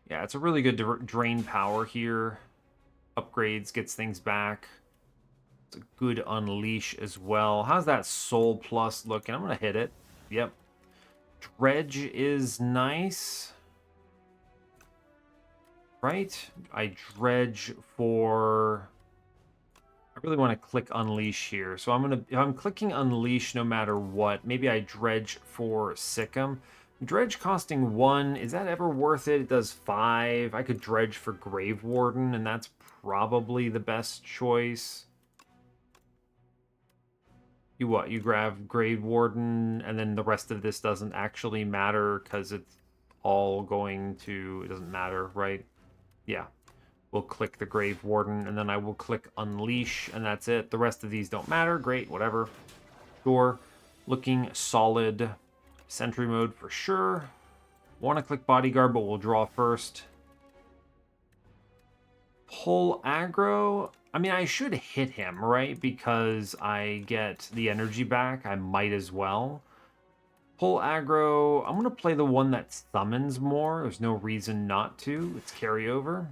Yeah, it's a really good drain power here. Upgrades, gets things back. It's a good unleash as well. How's that Soul Plus looking? I'm going to hit it. Yep. Dredge is nice. Right? I dredge for... I really want to click Unleash here. So if I'm clicking Unleash no matter what, maybe I dredge for Sikkim. Dredge costing 1, is that ever worth it? It does 5. I could dredge for Grave Warden, and that's probably the best choice. You what? You grab Grave Warden, and then the rest of this doesn't actually matter because it's all going to... It doesn't matter, right? Yeah. We'll click the Grave Warden, and then I will click Unleash, and that's it. The rest of these don't matter. Great, whatever. Sure. Looking solid. Sentry mode for sure. Want to click Bodyguard, but we'll draw first. Pull aggro. I mean, I should hit him, right? Because I get the energy back. I might as well. Pull aggro. I'm going to play the one that summons more. There's no reason not to. It's carryover.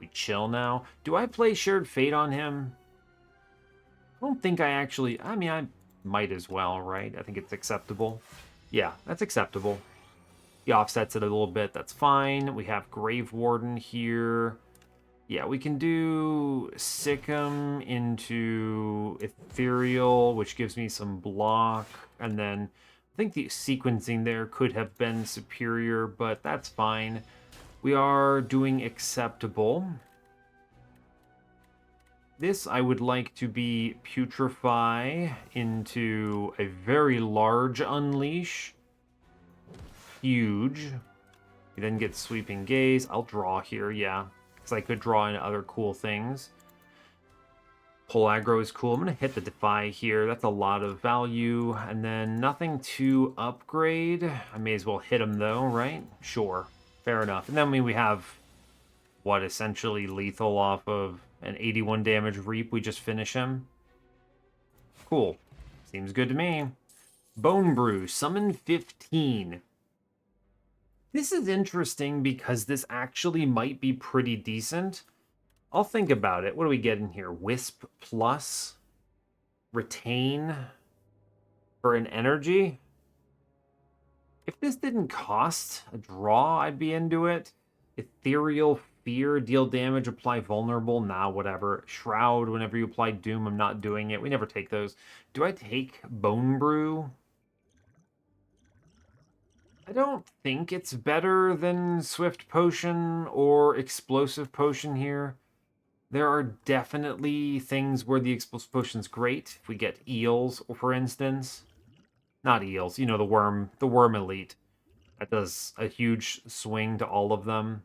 We chill now. Do I play Shared Fate on him? I don't think I actually... I mean, I might as well, right? I think it's acceptable. Yeah, that's acceptable. He offsets it a little bit. That's fine. We have Grave Warden here. Yeah, we can do Sikkim into Ethereal, which gives me some block. And then I think the sequencing there could have been superior, but that's fine. We are doing acceptable. This I would like to be Putrefy into a very large Unleash. Huge. He then gets Sweeping Gaze. I'll draw here, yeah. Because I could draw in other cool things. Pull aggro is cool. I'm going to hit the Defy here. That's a lot of value. And then nothing to upgrade. I may as well hit him though, right? Sure. Fair enough. And then we have, what, essentially lethal off of an 81 damage Reap. We just finish him. Cool. Seems good to me. Bone Brew. Summon 15. This is interesting because this actually might be pretty decent. I'll think about it. What do we get in here? Wisp plus. Retain for an energy. If this didn't cost a draw, I'd be into it. Ethereal Fear, deal damage, apply vulnerable. Nah, whatever. Shroud, whenever you apply Doom, I'm not doing it. We never take those. Do I take Bone Brew? I don't think it's better than Swift Potion or Explosive Potion here. There are definitely things where the Explosive Potion's great. If we get Eels, for instance. Not Eels, you know, the worm elite. That does a huge swing to all of them.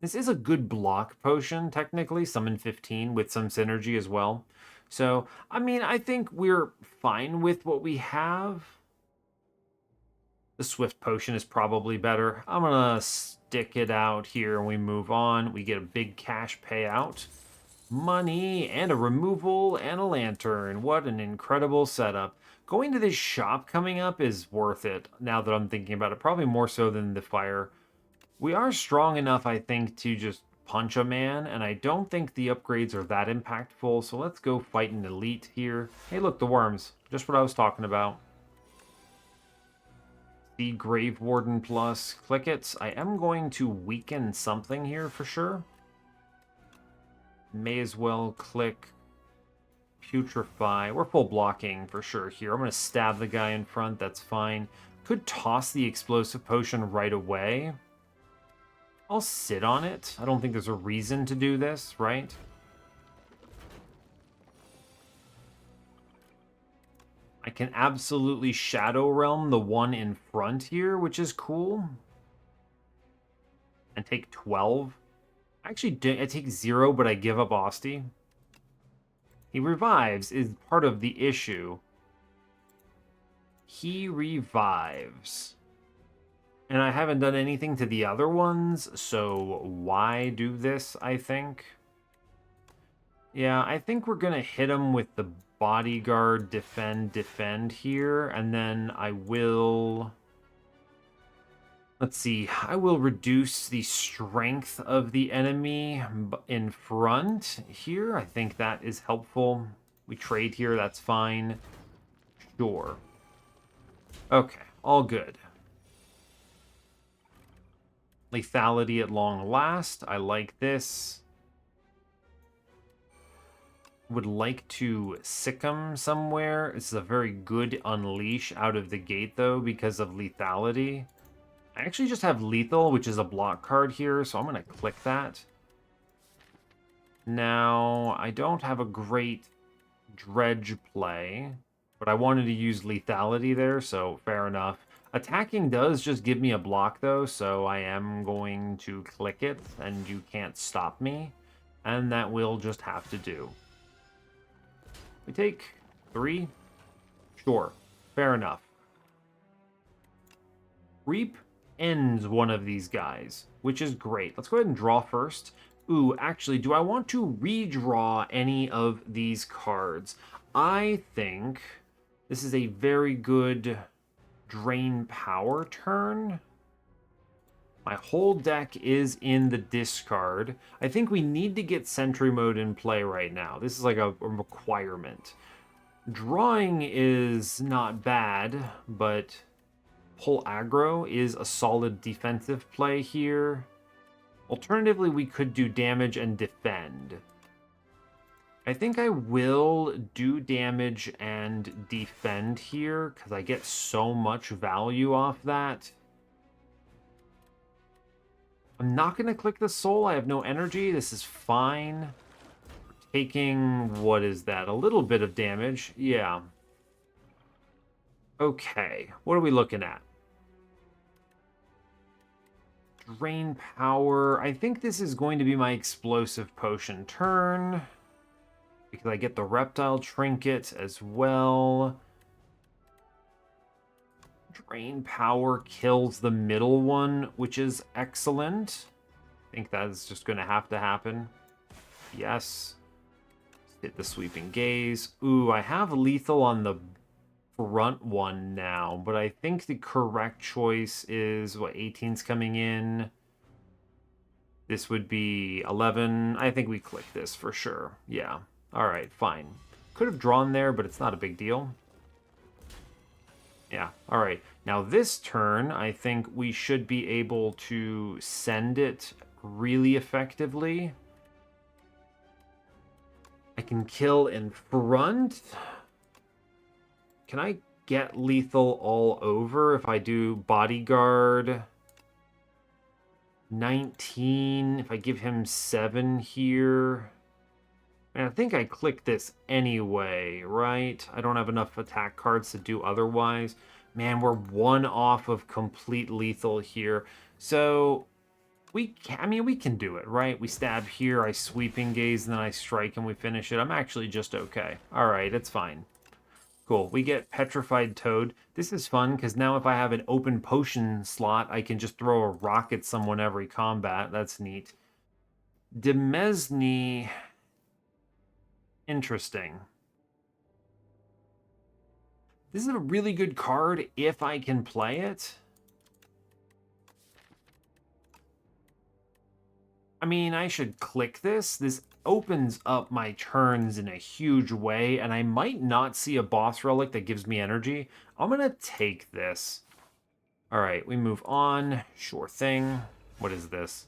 This is a good block potion, technically. Summon 15 with some synergy as well. So, I mean, I think we're fine with what we have. The Swift Potion is probably better. I'm going to stick it out here and we move on. We get a big cash payout. Money and a removal and a lantern. What an incredible setup. Going to this shop coming up is worth it now that I'm thinking about it. Probably more so than the fire. We are strong enough, I think, to just punch a man, and I don't think the upgrades are that impactful, so let's go fight an elite here. Hey, look, the worms. Just what I was talking about. The Grave Warden plus, click it. I am going to weaken something here for sure. May as well click Putrefy. We're full blocking for sure here. I'm going to stab the guy in front. That's fine. Could toss the explosive potion right away. I'll sit on it. I don't think there's a reason to do this, right? I can absolutely Shadow Realm the one in front here, which is cool. And take 12. Actually, I take 0, but I give up Asti. He revives is part of the issue. He revives. And I haven't done anything to the other ones, so why do this, I think? Yeah, I think we're going to hit him with the bodyguard defend here, and then I will... Let's see, I will reduce the strength of the enemy in front here. I think that is helpful. We trade here, that's fine. Sure. Okay, all good. Lethality at long last. I like this. Would like to sick him somewhere. This is a very good unleash out of the gate, though, because of lethality. I actually just have lethal, which is a block card here, so I'm going to click that. Now, I don't have a great dredge play, but I wanted to use lethality there, so fair enough. Attacking does just give me a block, though, so I am going to click it, and you can't stop me, and that will just have to do. We take 3. Sure, fair enough. Reap ends one of these guys, which is great. Let's go ahead and draw first. Ooh, actually, do I want to redraw any of these cards? I think this is a very good drain power turn. My whole deck is in the discard. I think we need to get Sentry Mode in play right now. This is like a requirement. Drawing is not bad, but pull aggro is a solid defensive play here. Alternatively, we could do damage and defend. I think I will do damage and defend here because I get so much value off that. I'm not going to click the soul. I have no energy. This is fine. Taking, what is that? A little bit of damage. Yeah. Okay. What are we looking at? Drain power. I think this is going to be my explosive potion turn, because I get the reptile trinket as well. Drain power kills the middle one, which is excellent. I think that is just going to have to happen. Yes. Hit the sweeping gaze. Ooh, I have lethal on the front one now, but I think the correct choice is, what, 18's coming in. This would be 11. I think we click this for sure. Yeah. All right, fine. Could have drawn there, but it's not a big deal. Yeah, all right. Now this turn, I think we should be able to send it really effectively. I can kill in front. Can I get lethal all over if I do bodyguard? 19, if I give him 7 here. And I think I click this anyway, right? I don't have enough attack cards to do otherwise. Man, we're 1 off of complete lethal here. So, we can do it, right? We stab here, I sweeping gaze, and then I strike and we finish it. I'm actually just okay. All right, it's fine. Cool. We get Petrified Toad. This is fun because now if I have an open potion slot, I can just throw a rock at someone every combat. That's neat. Demesne. Interesting. This is a really good card if I can play it. I mean, I should click this. This opens up my turns in a huge way, and I might not see a boss relic that gives me energy. I'm going to take this. All right, we move on. Sure thing. What is this?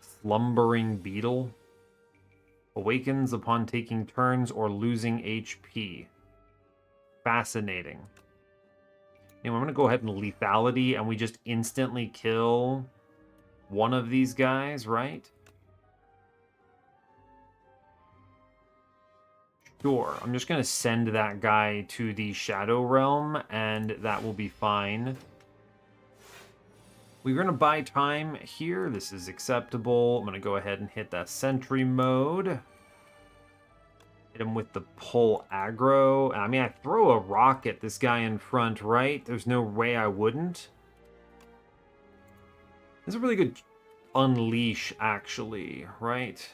Slumbering beetle. Awakens upon taking turns or losing HP. Fascinating. And I'm going to go ahead and lethality, and we just instantly kill one of these guys, right? Sure. I'm just going to send that guy to the Shadow Realm, and that will be fine. We're going to buy time here. This is acceptable. I'm going to go ahead and hit that sentry mode. Hit him with the pull aggro. I mean, I throw a rock at this guy in front, right? There's no way I wouldn't. This is a really good unleash, actually, right?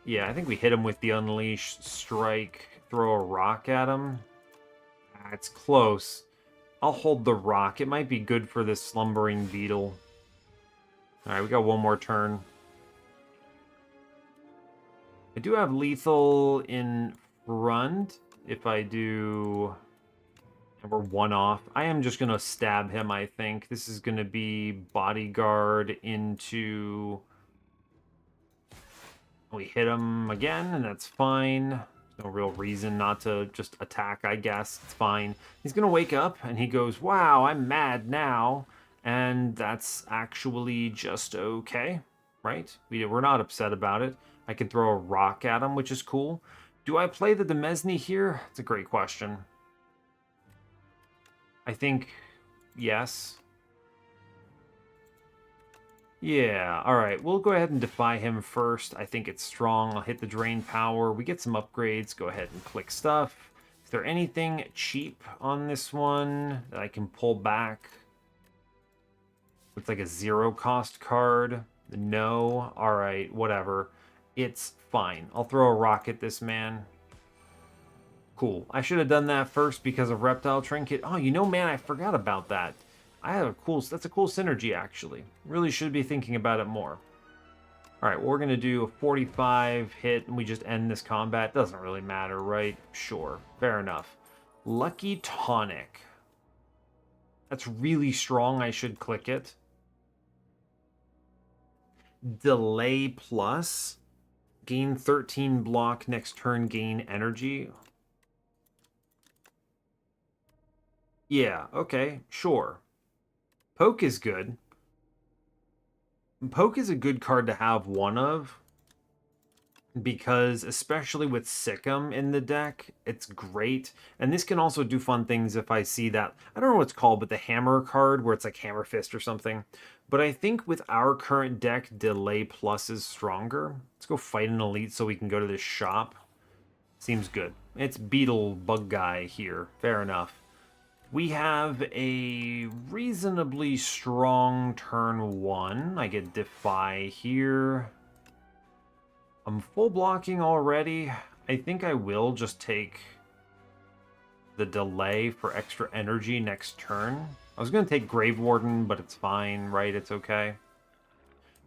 Yeah, I think we hit him with the unleash strike. Throw a rock at him. It's close. I'll hold the rock. It might be good for this slumbering beetle. Alright, we got one more turn. I do have lethal in front. If I do... We're one off. I am just going to stab him, I think. This is going to be bodyguard into... We hit him again, and that's fine. No real reason not to just attack, I guess. It's fine. He's going to wake up, and he goes, wow, I'm mad now. And that's actually just okay, right? We're not upset about it. I can throw a rock at him, which is cool. Do I play the Demesne here? It's a great question. I think yes. Yeah, alright. We'll go ahead and defy him first. I think it's strong. I'll hit the drain power. We get some upgrades. Go ahead and click stuff. Is there anything cheap on this one that I can pull back? Looks like a 0 cost card. No. Alright, whatever. It's fine. I'll throw a rock at this man. Cool. I should have done that first because of Reptile Trinket. Oh, you know, man, I forgot about that. That's a cool synergy, actually. Really should be thinking about it more. All right, we're going to do a 45 hit, and we just end this combat. Doesn't really matter, right? Sure. Fair enough. Lucky Tonic. That's really strong. I should click it. Delay plus. Gain 13 block. Next turn, gain energy. Yeah, okay, sure. Poke is good. Poke is a good card to have one of, because especially with Sikkim in the deck, it's great. And this can also do fun things if I see that, I don't know what it's called, but the hammer card where it's like Hammer Fist or something. But I think with our current deck, Delay Plus is stronger. Let's go fight an elite so we can go to this shop. Seems good. It's Beetle Bug Guy here. Fair enough. We have a reasonably strong turn 1. I get Defy here. I'm full blocking already. I think I will just take the delay for extra energy next turn. I was going to take Grave Warden, but it's fine, right? It's okay.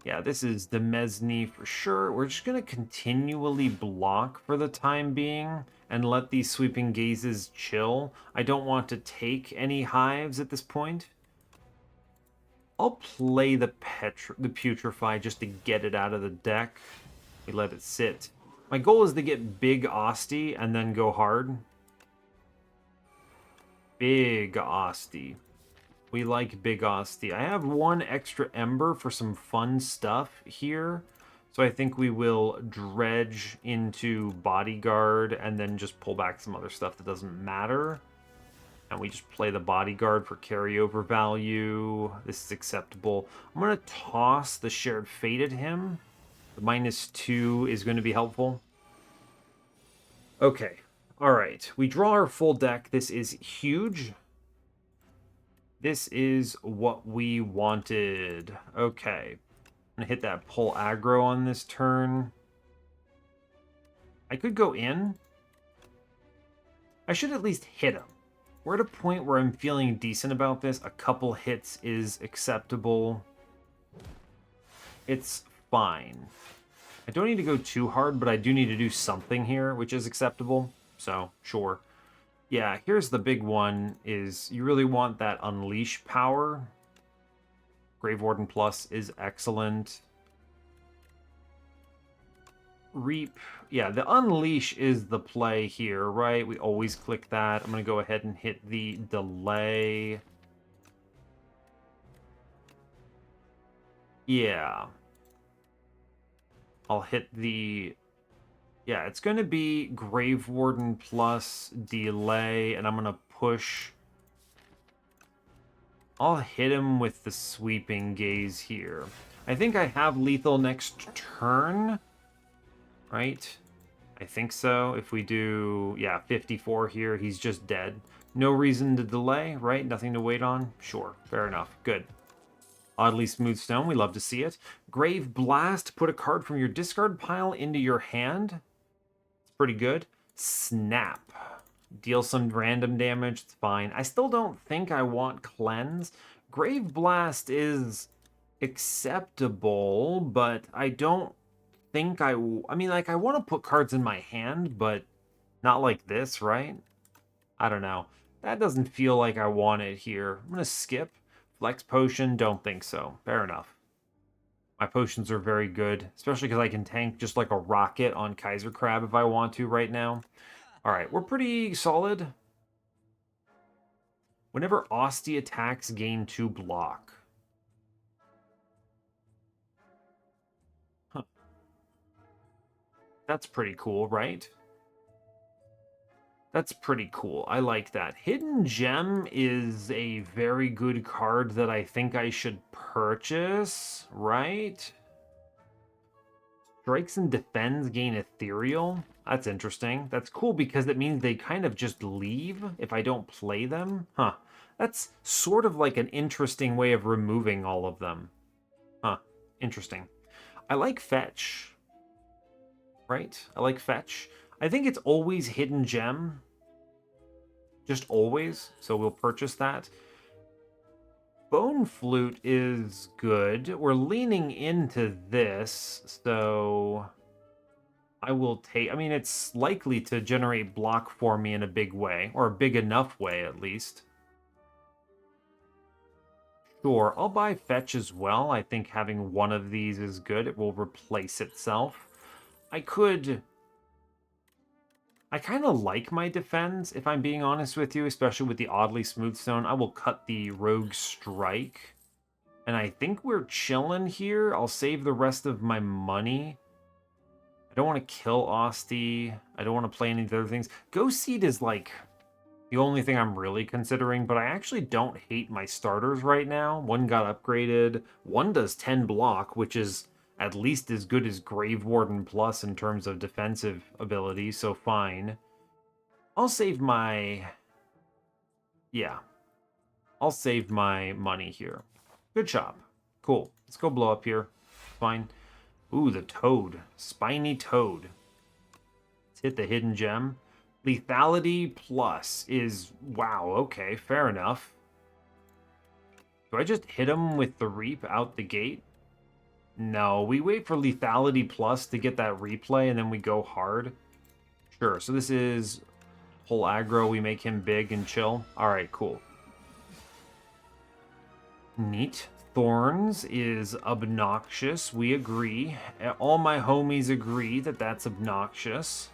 Yeah, this is the Demesne for sure. We're just going to continually block for the time being and let these Sweeping Gazes chill. I don't want to take any hives at this point. I'll play the Putrefy just to get it out of the deck. We let it sit. My goal is to get Big Osty and then go hard. Big Osty. We like Big Osty. I have one extra Ember for some fun stuff here. So I think we will dredge into Bodyguard and then just pull back some other stuff that doesn't matter. And we just play the Bodyguard for carryover value. This is acceptable. I'm going to toss the Shared Fate at him. The -2 is going to be helpful. Okay. All right. We draw our full deck. This is huge. This is what we wanted. Okay. I'm going to hit that pull aggro on this turn. I could go in. I should at least hit him. We're at a point where I'm feeling decent about this. A couple hits is acceptable. It's fine. I don't need to go too hard, but I do need to do something here, which is acceptable. So, sure. Yeah, here's the big one is you really want that Unleash power. Grave Warden Plus is excellent. Reap. Yeah, the Unleash is the play here, right? We always click that. I'm going to go ahead and hit the delay. Yeah. I'll hit the... Yeah, it's going to be Grave Warden plus delay, and I'm going to push... I'll hit him with the Sweeping Gaze here. I think I have lethal next turn, right? I think so. If we do, yeah, 54 here, he's just dead. No reason to delay, right? Nothing to wait on? Sure, fair enough. Good. Oddly Smooth Stone, we love to see it. Grave Blast, put a card from your discard pile into your hand. It's pretty good. Snap. Deal some random damage, it's fine. I still don't think I want Cleanse. Grave Blast is acceptable, but I don't think I mean, like, I want to put cards in my hand, but not like this, right? I don't know. That doesn't feel like I want it here. I'm going to skip. Flex Potion, don't think so. Fair enough. My potions are very good, especially because I can tank just like a rocket on Kaiser Crab if I want to right now. All right, we're pretty solid. Whenever Ostie attacks, gain 2 block. Huh. That's pretty cool, right? That's pretty cool. I like that. Hidden Gem is a very good card that I think I should purchase, right? Strikes and defends gain ethereal. That's interesting. That's cool because it means they kind of just leave if I don't play them. Huh. That's sort of like an interesting way of removing all of them. Huh. Interesting. I like fetch. Right? I like fetch. I think it's always hidden gem. Just always. So we'll purchase that. Bone Flute is good. We're leaning into this, so I will take... I mean, it's likely to generate block for me in a big way, or a big enough way, at least. Sure, I'll buy Fetch as well. I think having one of these is good. It will replace itself. I could... I kind of like my defense, if I'm being honest with you, especially with the Oddly Smooth Stone. I will cut the Rogue Strike. And I think we're chilling here. I'll save the rest of my money. I don't want to kill Ostie. I don't want to play any of the other things. Ghost Seed is like the only thing I'm really considering, but I actually don't hate my starters right now. One got upgraded. One does 10 block, which is at least as good as Grave Warden Plus in terms of defensive ability, so fine. I'll save my... Yeah. I'll save my money here. Good job. Cool. Let's go blow up here. Fine. Ooh, the Toad. Spiny Toad. Let's hit the Hidden Gem. Lethality Plus is... Wow, okay, fair enough. Do I just hit him with the Reap out the gate? No, we wait for Lethality Plus to get that replay, and then we go hard. Sure, so this is whole aggro. We make him big and chill. All right, cool. Neat. Thorns is obnoxious. We agree. All my homies agree that that's obnoxious.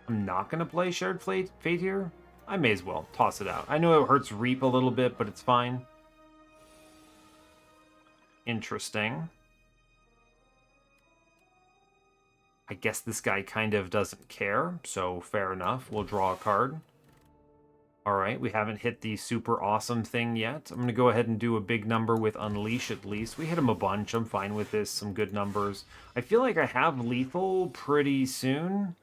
I'm not going to play Shared Fate here. I may as well toss it out. I know it hurts Reap a little bit, but it's fine. Interesting. I guess this guy kind of doesn't care, so fair enough. We'll draw a card. All right, we haven't hit the super awesome thing yet. I'm going to go ahead and do a big number with Unleash at least. We hit him a bunch. I'm fine with this. Some good numbers. I feel like I have lethal pretty soon.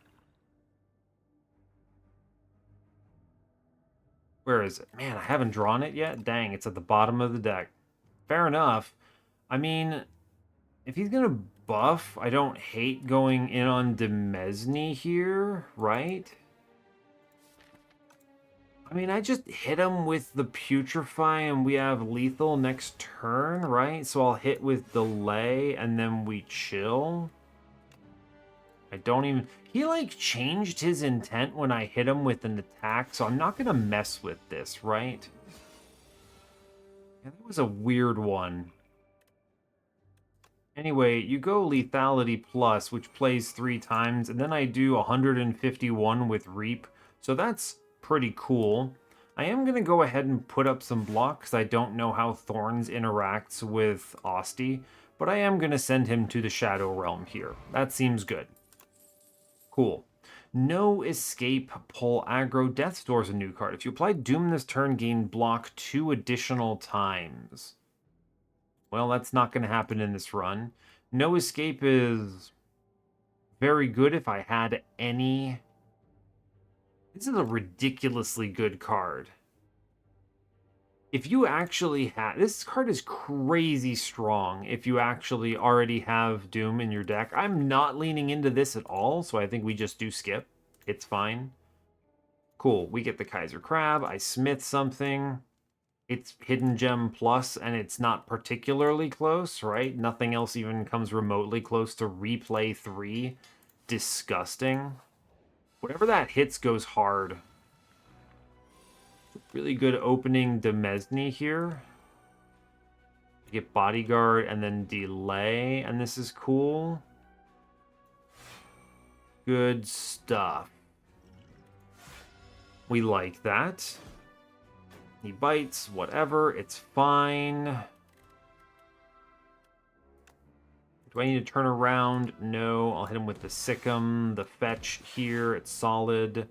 Where is it? Man, I haven't drawn it yet. Dang, it's at the bottom of the deck. Fair enough. I mean, if he's going to buff, I don't hate going in on Demesne here, right? I mean, I just hit him with the Putrefy and we have lethal next turn, right? So I'll hit with delay and then we chill. I don't even... He, like, changed his intent when I hit him with an attack, so I'm not going to mess with this, right? Yeah, that was a weird one. Anyway, you go lethality plus, which plays 3 times, and then I do 151 with Reap, so that's pretty cool. I am going to go ahead and put up some blocks. I don't know how Thorns interacts with Osti, but I am going to send him to the Shadow Realm here. That seems good. Cool. No escape, pull aggro. Death stores a new card. If you apply Doom this turn, gain block 2 additional times. Well, that's not going to happen in this run. No escape is very good if I had any... This is a ridiculously good card. If you actually have... This card is crazy strong if you actually already have Doom in your deck. I'm not leaning into this at all, so I think we just do skip. It's fine. Cool. We get the Kaiser Crab. I smith something. It's Hidden Gem Plus, and it's not particularly close, right? Nothing else even comes remotely close to Replay 3. Disgusting. Whatever that hits goes hard. Really good opening Demesne here. You get Bodyguard and then Delay, and this is cool. Good stuff. We like that. He bites, whatever, it's fine. Do I need to turn around? No, I'll hit him with the Sick'em, the Fetch here, it's solid.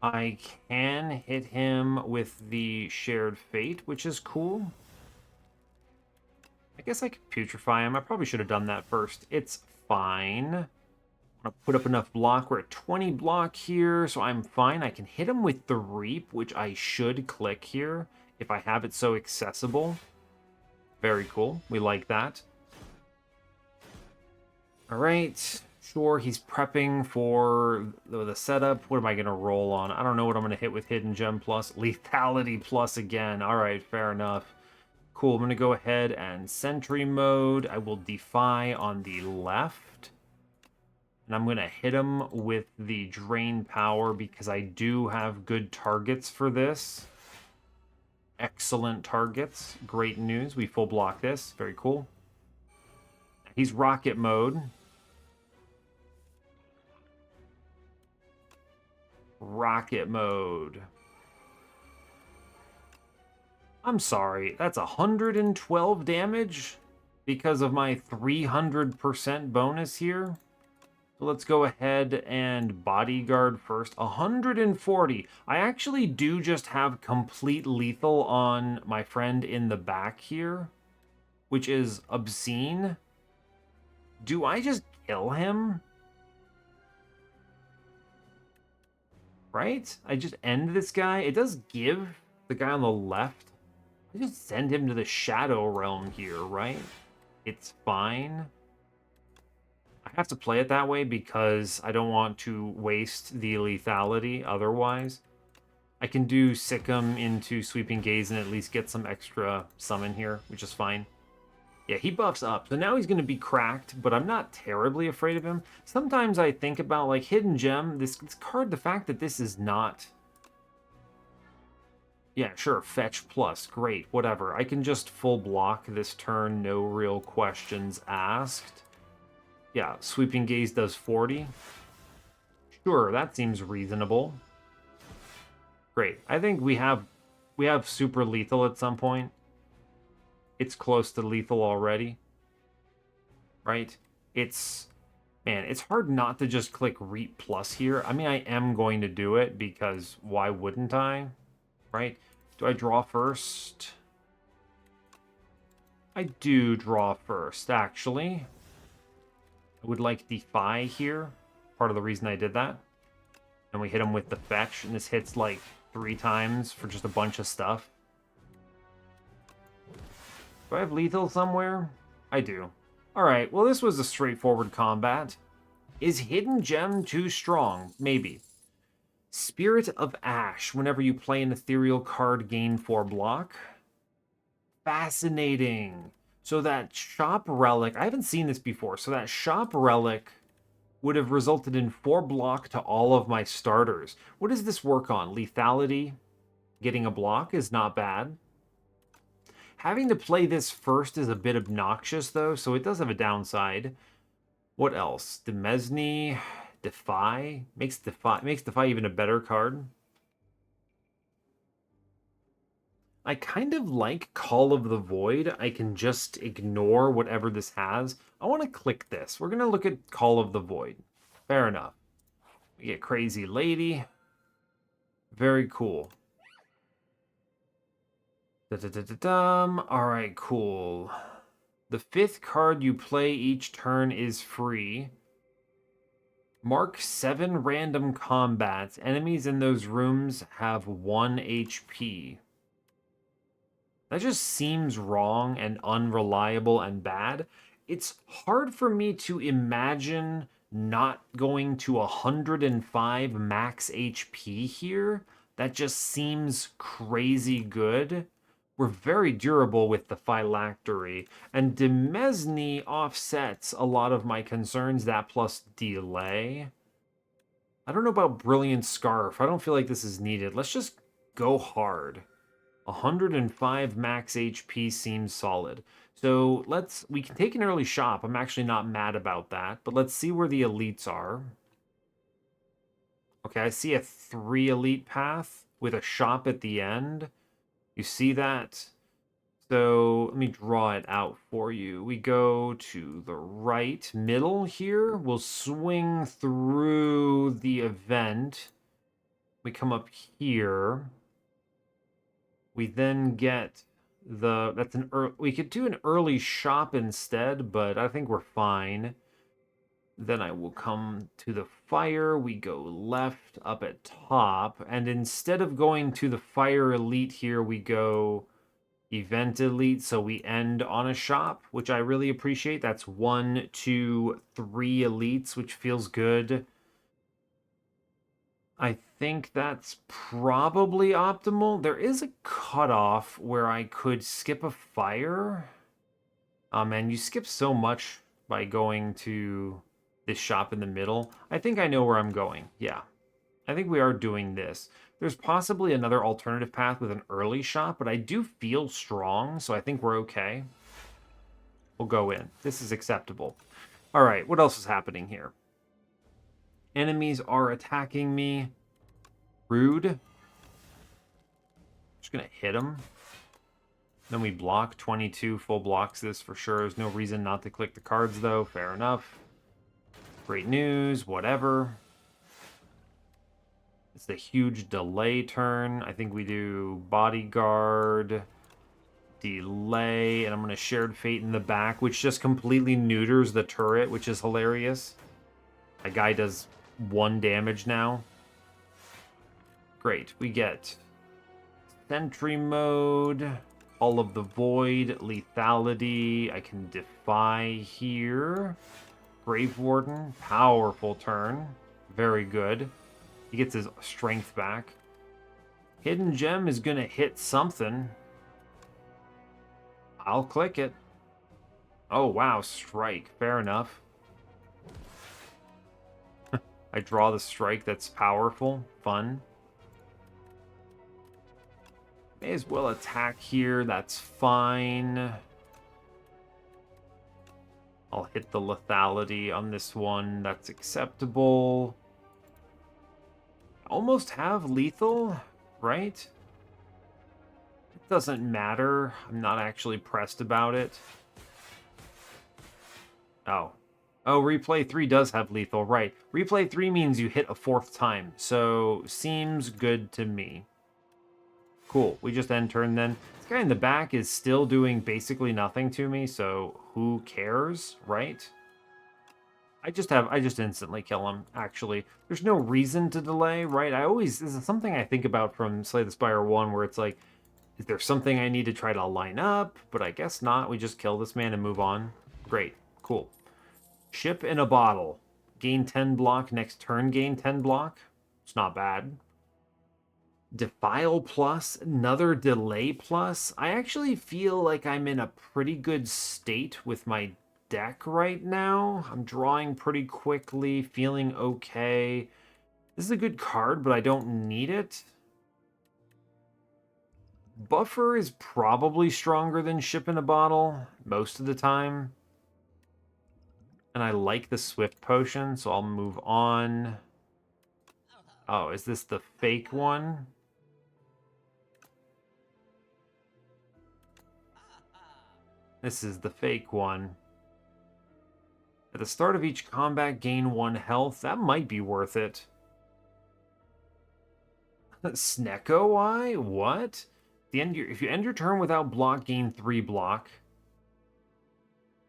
I can hit him with the Shared Fate, which is cool. I guess I could Putrefy him. I probably should have done that first. It's fine. I'm gonna put up enough block. We're at 20 block here, so I'm fine. I can hit him with the Reap, which I should click here if I have it so accessible. Very cool. We like that. All right. Sure, he's prepping for the setup. What am I going to roll on? I don't know what I'm going to hit with Hidden Gem Plus. Lethality Plus again. All right, fair enough. Cool, I'm going to go ahead and Sentry Mode. I will Defy on the left. And I'm going to hit him with the Drain Power because I do have good targets for this. Excellent targets. Great news. We full block this. Very cool. He's Rocket Mode. Rocket Mode. I'm sorry, that's 112 damage because of my 300% bonus here. So let's go ahead and Bodyguard first. 140. I actually do just have complete lethal on my friend in the back here, which is obscene. Do I just kill him? Right? I just end this guy. It does give the guy on the left. I just send him to the Shadow Realm here, right? It's fine. I have to play it that way because I don't want to waste the lethality otherwise. I can do Sick'em into Sweeping Gaze and at least get some extra summon here, which is fine. Yeah, he buffs up, so now he's going to be cracked, but I'm not terribly afraid of him. Sometimes I think about, like, Hidden Gem, this card, the fact that this is not... Yeah, sure, Fetch Plus, great, whatever. I can just full block this turn, no real questions asked. Yeah, Sweeping Gaze does 40. Sure, that seems reasonable. Great, I think we have super lethal at some point. It's close to lethal already, right? It's, man, it's hard not to just click Reap Plus here. I mean, I am going to do it because why wouldn't I, right? Do I draw first? I do draw first, actually. I would like Defy here. Part of the reason I did that. And we hit him with the Fetch, and this hits like 3 times for just a bunch of stuff. Do I have lethal somewhere? I do. Alright, well this was a straightforward combat. Is Hidden Gem too strong? Maybe. Spirit of Ash. Whenever you play an ethereal card, gain 4 block. Fascinating. So that Shop Relic, I haven't seen this before, so that Shop Relic would have resulted in 4 block to all of my starters. What does this work on? Lethality? Getting a block is not bad. Having to play this first is a bit obnoxious, though, so it does have a downside. What else? Demesne, Defy? Makes Defy even a better card. I kind of like Call of the Void. I can just ignore whatever this has. I want to click this. We're going to look at Call of the Void. Fair enough. We get Crazy Lady. Very cool. Alright, cool. The 5th card you play each turn is free. Mark 7 random combats. Enemies in those rooms have 1 HP. That just seems wrong and unreliable and bad. It's hard for me to imagine not going to 105 max HP here. That just seems crazy good. We're very durable with the phylactery, and Demesne offsets a lot of my concerns, that plus delay. I don't know about Brilliant Scarf. I don't feel like this is needed. Let's just go hard. 105 max HP seems solid. So we can take an early shop. I'm actually not mad about that, but let's see where the elites are. Okay, I see a 3 elite path with a shop at the end. You see that? So let me draw it out for you. We go to the right middle here. We'll swing through the event. We come up here. We then get we could do an early shop instead, but I think we're fine. Then I will come to the fire. We go left up at top. And instead of going to the fire elite here, we go event elite. So we end on a shop, which I really appreciate. That's 1, 2, 3 elites, which feels good. I think that's probably optimal. There is a cutoff where I could skip a fire. Oh man, you skip so much by going to this shop in the middle. I think I know where I'm going. Yeah. I think we are doing this. There's possibly another alternative path with an early shop, but I do feel strong, so I think we're okay. We'll go in. This is acceptable. All right, what else is happening here? Enemies are attacking me. Rude. Just gonna hit them. Then we block. 22 full blocks this for sure. There's no reason not to click the cards, though. Fair enough. Great news, whatever. It's the huge delay turn. I think we do bodyguard, delay, and I'm going to shared fate in the back, which just completely neuters the turret, which is hilarious. That guy does 1 damage now. Great. We get sentry mode, All of the Void, lethality. I can defy here. Grave Warden, powerful turn. Very good. He gets his strength back. Hidden Gem is going to hit something. I'll click it. Oh, wow, strike. Fair enough. I draw the strike that's powerful. Fun. May as well attack here. That's fine. I'll hit the lethality on this one. That's acceptable. Almost have lethal, right? It doesn't matter. I'm not actually pressed about it. Oh. Oh, replay 3 does have lethal, right. Replay 3 means you hit a 4th time, so seems good to me. Cool, we just end turn then. This guy in the back is still doing basically nothing to me, so who cares, right? I just instantly kill him, actually. There's no reason to delay, right? This is something I think about from Slay the Spire 1, where it's like, is there something I need to try to line up? But I guess not. We just kill this man and move on. Great, cool. Ship in a bottle. Gain 10 block, next turn gain 10 block. It's not bad. Defile plus, another delay plus. I actually feel like I'm in a pretty good state with my deck right now. I'm drawing pretty quickly, feeling okay. This is a good card, but I don't need it. Buffer is probably stronger than Ship in a Bottle most of the time. And I like the Swift Potion, so I'll move on. Oh, is this the fake one? This is the fake one. At the start of each combat, gain 1 health. That might be worth it. Snecko Eye? What? If you end your turn without block, gain 3 block.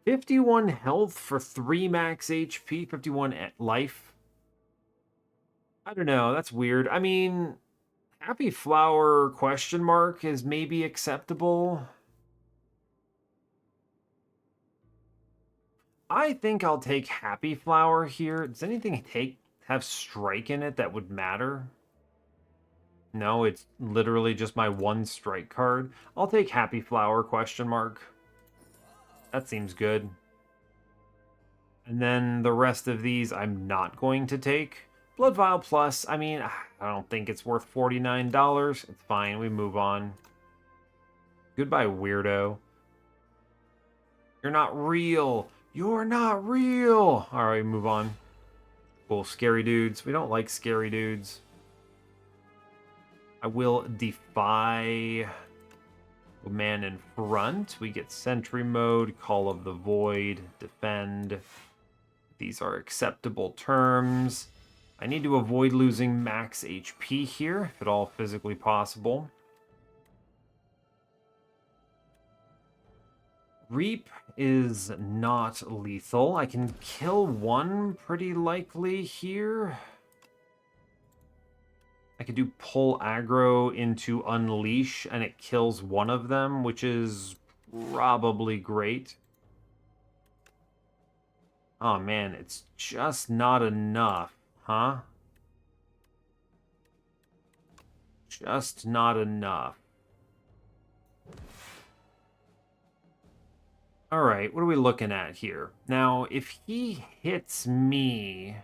51 health for 3 max HP, 51 life. I don't know, that's weird. I mean, Happy Flower question mark is maybe acceptable. I think I'll take Happy Flower here. Does anything have strike in it that would matter? No, it's literally just my 1 strike card. I'll take Happy Flower question mark. That seems good. And then the rest of these I'm not going to take. Blood Vial Plus, I mean, I don't think it's worth $49. It's fine, we move on. Goodbye, weirdo. You're not real. You're not real. All right, move on. Cool, scary dudes. We don't like scary dudes. I will defy the man in front. We get Sentry Mode, Call of the Void, Defend. These are acceptable terms. I need to avoid losing max HP here, if at all physically possible. Reap is not lethal. I can kill one pretty likely here. I could do pull aggro into unleash and it kills one of them, which is probably great. Oh man, it's just not enough, huh? Just not enough. All right, what are we looking at here? Now, if he hits me,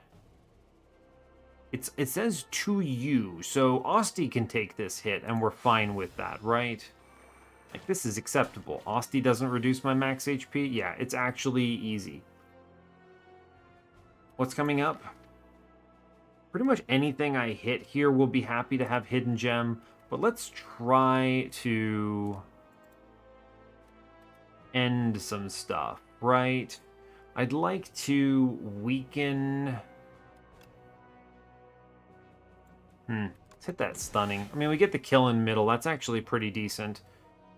it says to you, so Osti can take this hit, and we're fine with that, right? Like, this is acceptable. Osti doesn't reduce my max HP? Yeah, it's actually easy. What's coming up? Pretty much anything I hit here will be happy to have Hidden Gem, but let's try to end some stuff, right? I'd like to weaken... Let's hit that stunning. I mean, we get the kill in middle. That's actually pretty decent.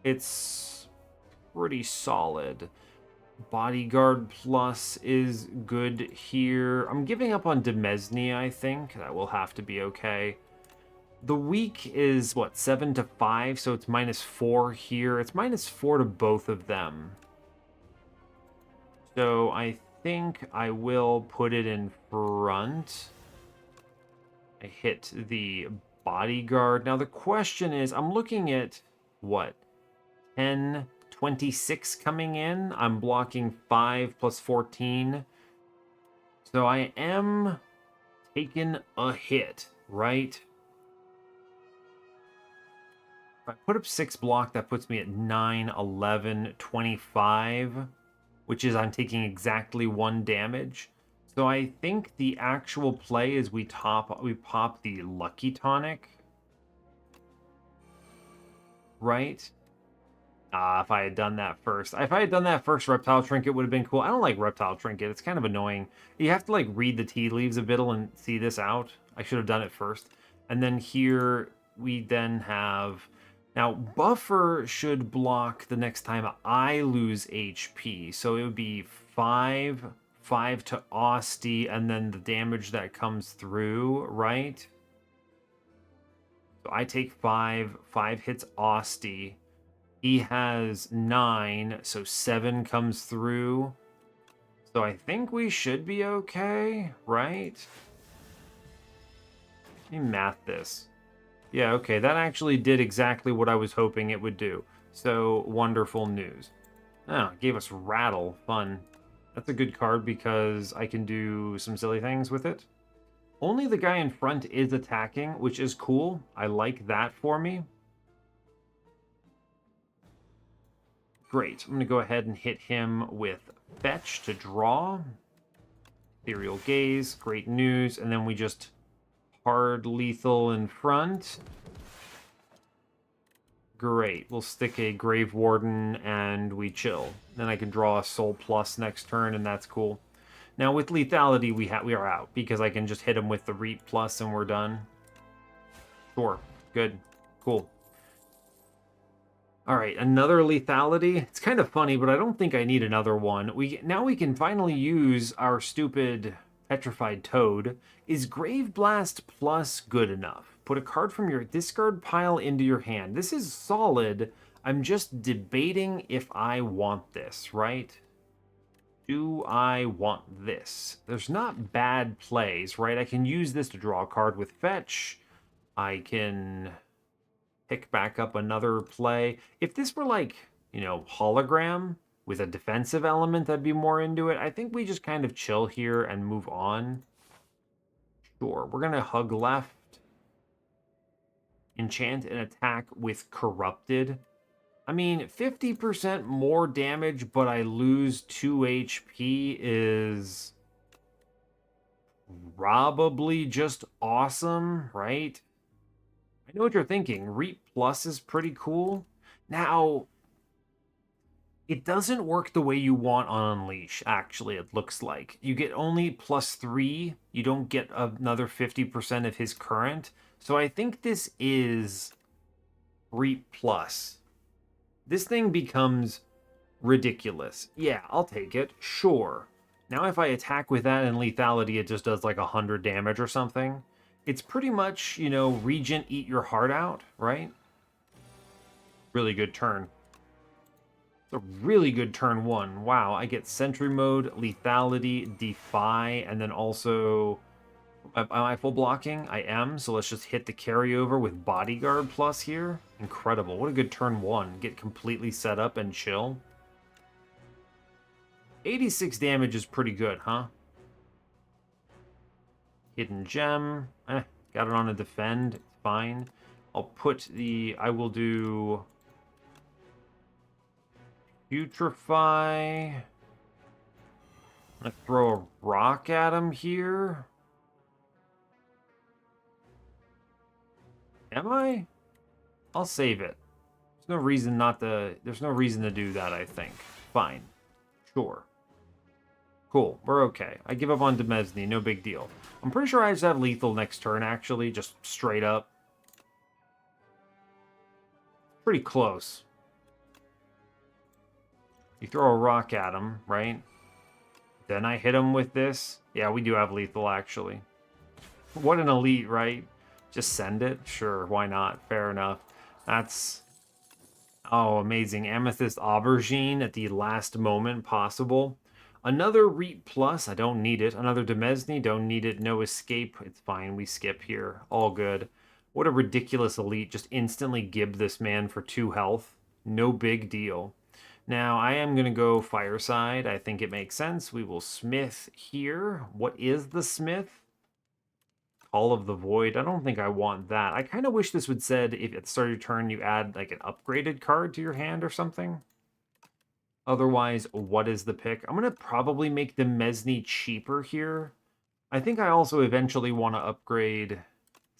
It's pretty solid. Bodyguard plus is good here. I'm giving up on Demesne, I think. That will have to be okay. The weak is, what, 7 to 5, so it's -4 here. It's -4 to both of them. So I think I will put it in front. I hit the bodyguard. Now the question is, I'm looking at, what, 10, 26 coming in. I'm blocking 5 plus 14. So I am taking a hit, right? If I put up 6 block, that puts me at 9, 11, 25, which is I'm taking exactly 1 damage. So I think the actual play is we pop the Lucky Tonic. Right? If I had done that first. If I had done that first, Reptile Trinket would have been cool. I don't like Reptile Trinket. It's kind of annoying. You have to like read the tea leaves a bit and see this out. I should have done it first. And then here we then have... Now, Buffer should block the next time I lose HP. So it would be 5 to Osti, and then the damage that comes through, right? So I take 5 hits Osti. He has 9, so 7 comes through. So I think we should be okay, right? Let me math this. Yeah, okay, that actually did exactly what I was hoping it would do. So, wonderful news. Oh, it gave us Rattle. Fun. That's a good card because I can do some silly things with it. Only the guy in front is attacking, which is cool. I like that for me. Great. I'm going to go ahead and hit him with Fetch to draw. Ethereal Gaze, great news. And then we just hard lethal in front. Great. We'll stick a Grave Warden and we chill. Then I can draw a Soul Plus next turn, and that's cool. Now with lethality, we are out because I can just hit him with the Reap Plus and we're done. Sure. Good. Cool. All right, another lethality. It's kind of funny, but I don't think I need another one. Now we can finally use our stupid petrified toad. Is Grave Blast Plus good enough? Put a card from your discard pile into your hand. This is solid. I'm just debating if I want this, right? Do I want this? There's not bad plays, right? I can use this to draw a card with fetch. I can pick back up another play. If this were like, you know, hologram with a defensive element, I'd be more into it. I think we just kind of chill here and move on. Sure, we're going to hug left. Enchant and attack with corrupted. I mean, 50% more damage, but I lose 2 HP is probably just awesome, right? I know what you're thinking. Reap Plus is pretty cool. Now, it doesn't work the way you want on Unleash, actually, it looks like. You get only +3. You don't get another 50% of his current. So I think this is Reap Plus. This thing becomes ridiculous. Yeah, I'll take it. Sure. Now if I attack with that and lethality, it just does like 100 damage or something. It's pretty much, you know, Regent eat your heart out, right? Really good turn. It's a really good turn one. Wow, I get Sentry Mode, Lethality, Defy, and then also... Am I full blocking? I am, so let's just hit the carryover with Bodyguard Plus here. Incredible. What a good turn one. Get completely set up and chill. 86 damage is pretty good, huh? Hidden Gem. Got it on a defend. It's fine. I'll put the... I will do... Putrefy. I'm gonna throw a rock at him here. Am I? I'll save it. There's no reason not to... There's no reason to do that, I think. Fine. Sure. Cool. We're okay. I give up on Demesne. No big deal. I'm pretty sure I just have lethal next turn, actually. Just straight up. Pretty close. You throw a rock at him, right? Then I hit him with this. Yeah, we do have lethal, actually. What an elite, right? Just send it? Sure, why not? Fair enough. That's... Oh, amazing. Amethyst Aubergine at the last moment possible. Another Reap Plus, I don't need it. Another Demesne, don't need it. No escape, it's fine. We skip here. All good. What a ridiculous elite. Just instantly gib this man for 2 health. No big deal. Now, I am going to go Fireside. I think it makes sense. We will Smith here. What is the Smith? Call of the Void. I don't think I want that. I kind of wish this would said if at the start of your turn you add like an upgraded card to your hand or something. Otherwise, what is the pick? I'm going to probably make the Mesne cheaper here. I think I also eventually want to upgrade...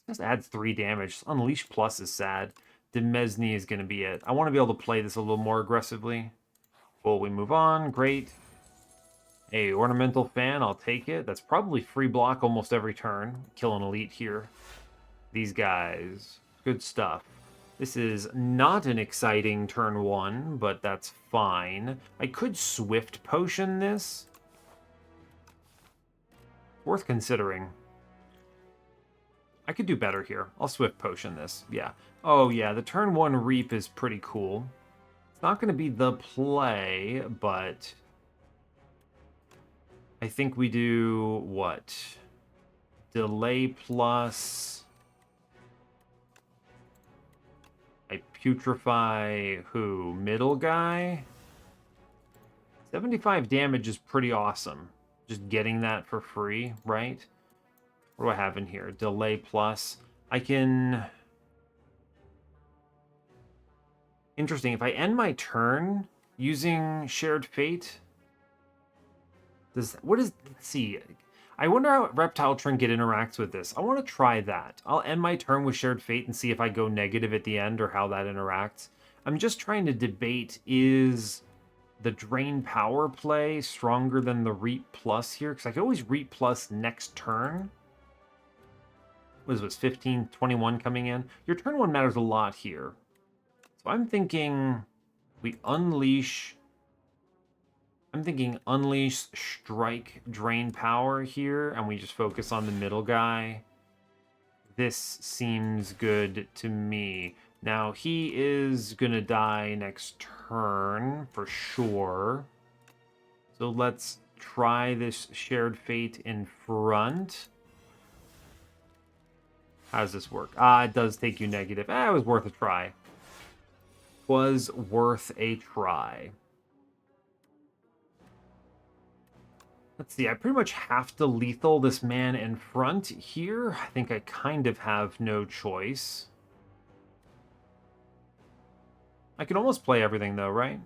This adds 3 damage. Unleash Plus is sad. Demesne is going to be it. I want to be able to play this a little more aggressively. Cool, we move on. Great. A Ornamental Fan, I'll take it. That's probably free block almost every turn. Kill an elite here. These guys. Good stuff. This is not an exciting turn 1, but that's fine. I could Swift Potion this. Worth considering. I could do better here. I'll Swift Potion this. Yeah. Oh, yeah. The turn 1 Reap is pretty cool. It's not going to be the play, but... I think we do... What? Delay plus... I Putrefy who? Middle guy? 75 damage is pretty awesome. Just getting that for free, right? What do I have in here? Delay plus. I can... Interesting. If I end my turn using Shared Fate... What is... Let's see. I wonder how Reptile Trinket interacts with this. I want to try that. I'll end my turn with Shared Fate and see if I go negative at the end or how that interacts. I'm just trying to debate, is the Drain Power play stronger than the Reap Plus here? Because I could always Reap Plus next turn. What is this, 15, 21 coming in? Your turn one matters a lot here. So I'm thinking we unleash... I'm thinking unleash, strike, drain power here, and we just focus on the middle guy. This seems good to me. Now, he is gonna die next turn, for sure. So let's try this Shared Fate in front. How does this work? It does take you negative. It was worth a try. Was worth a try. Let's see, I pretty much have to lethal this man in front here. I think I kind of have no choice. I can almost play everything though, right? I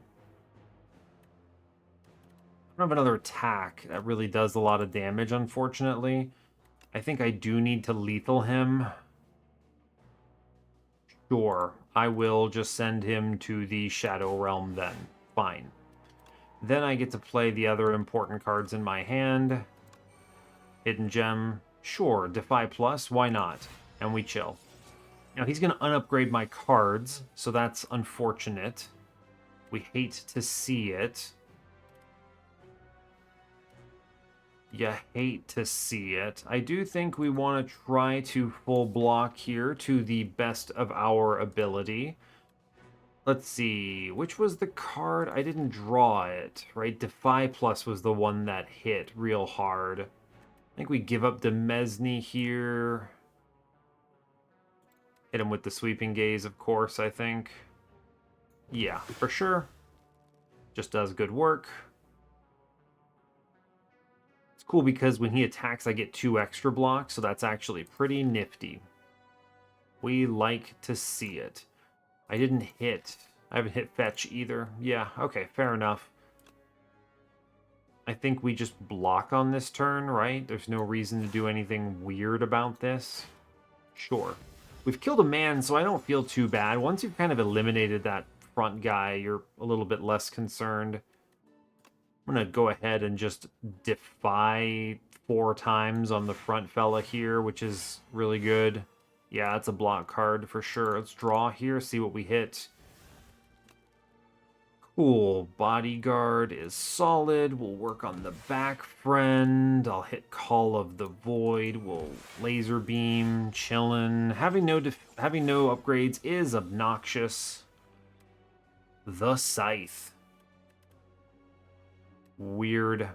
don't have another attack that really does a lot of damage, unfortunately. I think I do need to lethal him. Sure, I will just send him to the Shadow Realm then. Fine. Then I get to play the other important cards in my hand. Hidden Gem. Sure, Defy Plus, why not? And we chill. Now he's going to unupgrade my cards, so that's unfortunate. We hate to see it. You hate to see it. I do think we want to try to full block here to the best of our ability. Let's see, which was the card? I didn't draw it, right? Defy Plus was the one that hit real hard. I think we give up Demesne here. Hit him with the Sweeping Gaze, of course, I think. Yeah, for sure. Just does good work. It's cool because when he attacks, I get 2 extra blocks, so that's actually pretty nifty. We like to see it. I didn't hit. I haven't hit fetch either. Yeah, okay, fair enough. I think we just block on this turn, right? There's no reason to do anything weird about this. Sure. We've killed a man, so I don't feel too bad. Once you've kind of eliminated that front guy, you're a little bit less concerned. I'm going to go ahead and just defy 4 times on the front fella here, which is really good. Yeah, that's a block card for sure. Let's draw here, see what we hit. Cool. Bodyguard is solid. We'll work on the back friend. I'll hit Call of the Void. We'll laser beam, chillin'. Having no upgrades is obnoxious. The Scythe. Weird.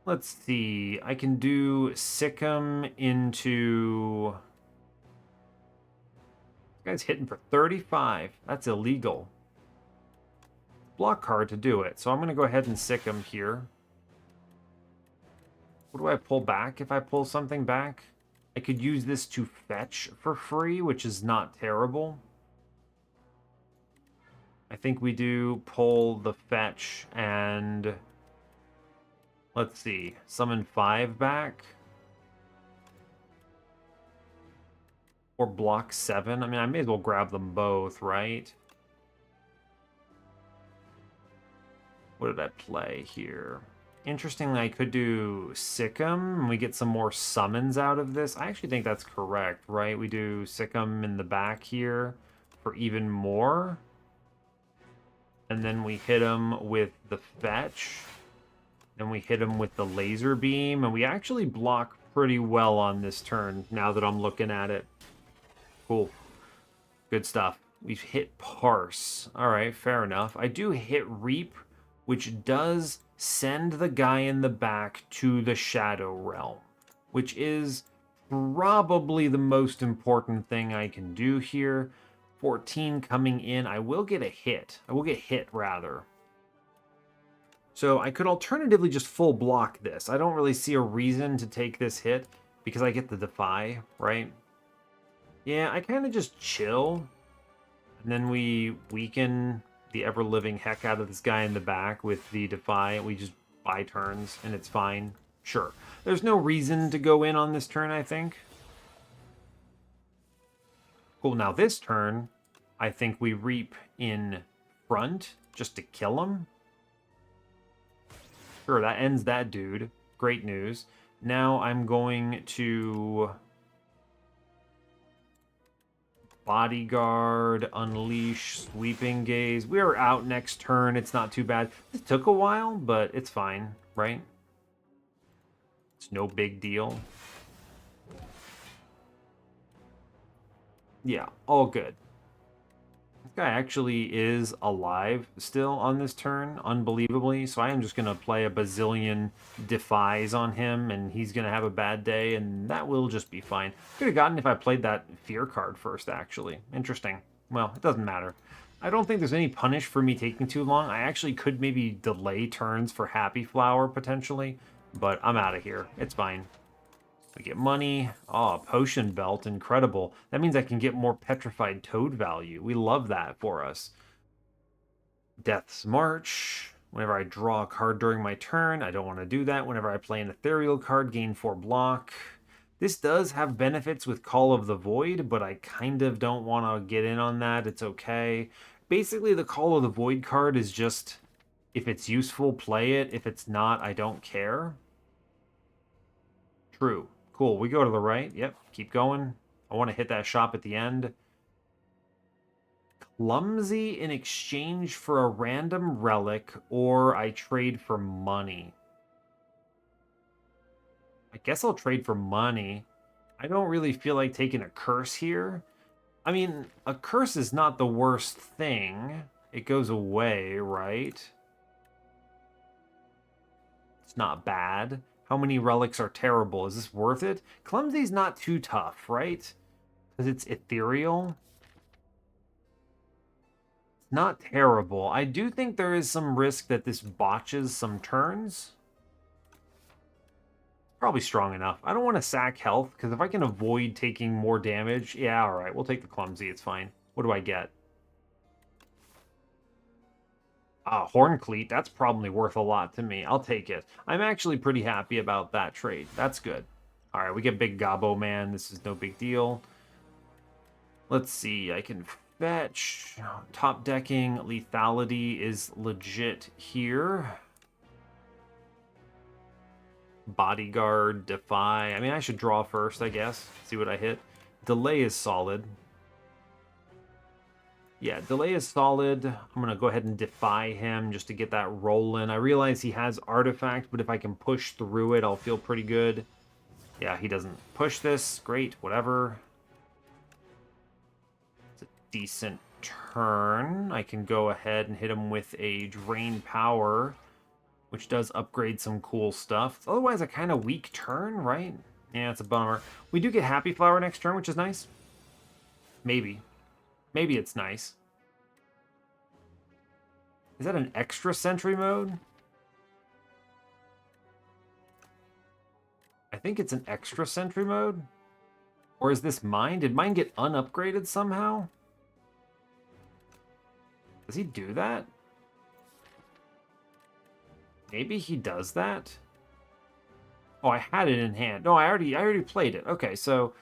Let's see. I can do Sikkim into... This guy's hitting for 35. That's illegal. Block card to do it. So I'm going to go ahead and Sikkim here. What do I pull back if I pull something back? I could use this to fetch for free, which is not terrible. I think we do pull the fetch and... Let's see. Summon 5 back. Or block 7. I mean, I may as well grab them both, right? What did I play here? Interestingly, I could do Sikkim, and we get some more summons out of this. I actually think that's correct, right? We do Sikkim in the back here for even more. And then we hit him with the fetch. Then we hit him with the laser beam, and we actually block pretty well on this turn, now that I'm looking at it. Cool. Good stuff. We've hit Parse. Alright, fair enough. I do hit Reap, which does send the guy in the back to the Shadow Realm, which is probably the most important thing I can do here. 14 coming in. I will get a hit. I will get hit, rather. So I could alternatively just full block this. I don't really see a reason to take this hit because I get the defy, right? Yeah, I kind of just chill. And then we weaken the ever-living heck out of this guy in the back with the defy. We just buy turns, and it's fine. Sure. There's no reason to go in on this turn, I think. Cool, now this turn, I think we reap in front just to kill him. Sure, that ends that dude. Great news. Now I'm going to bodyguard, unleash, sweeping gaze. We are out next turn. It's not too bad. It took a while, but it's fine, right? It's no big deal. Yeah, all good. This guy actually is alive still on this turn, unbelievably. So I am just going to play a bazillion defies on him, and he's going to have a bad day, and that will just be fine. Could have gotten if I played that fear card first, actually. Interesting. Well, it doesn't matter. I don't think there's any punish for me taking too long. I actually could maybe delay turns for Happy Flower, potentially, but I'm out of here. It's fine. We get money. Oh, potion belt. Incredible. That means I can get more petrified toad value. We love that for us. Death's March. Whenever I draw a card during my turn, I don't want to do that. Whenever I play an ethereal card, gain 4 block. This does have benefits with Call of the Void, but I kind of don't want to get in on that. It's okay. Basically, the Call of the Void card is just, if it's useful, play it. If it's not, I don't care. True. Cool, we go to the right. Yep, keep going. I want to hit that shop at the end. Clumsy in exchange for a random relic, or I trade for money. I guess I'll trade for money. I don't really feel like taking a curse here. I mean, a curse is not the worst thing. It goes away, right? It's not bad. How many relics are terrible? Is this worth it? Clumsy's not too tough, right? Because it's ethereal. It's not terrible. I do think there is some risk that this botches some turns. Probably strong enough. I don't want to sack health, because if I can avoid taking more damage, yeah, alright, we'll take the clumsy, it's fine. What do I get? Horncleat, that's probably worth a lot to me. I'll take it. I'm actually pretty happy about that trade. That's good. All right, we get Big Gobbo Man. This is no big deal. Let's see. I can fetch. Top decking. Lethality is legit here. Bodyguard, Defy. I mean, I should draw first, I guess. See what I hit. Delay is solid. Yeah, delay is solid. I'm going to go ahead and defy him just to get that rolling. I realize he has artifact, but if I can push through it, I'll feel pretty good. Yeah, he doesn't push this. Great, whatever. It's a decent turn. I can go ahead and hit him with a Drain Power, which does upgrade some cool stuff. It's otherwise a kind of weak turn, right? Yeah, it's a bummer. We do get Happy Flower next turn, which is nice. Maybe. Maybe it's nice. Is that an extra sentry mode? I think it's an extra sentry mode. Or is this mine? Did mine get unupgraded somehow? Does he do that? Maybe he does that? Oh, I had it in hand. No, I already played it. Okay, so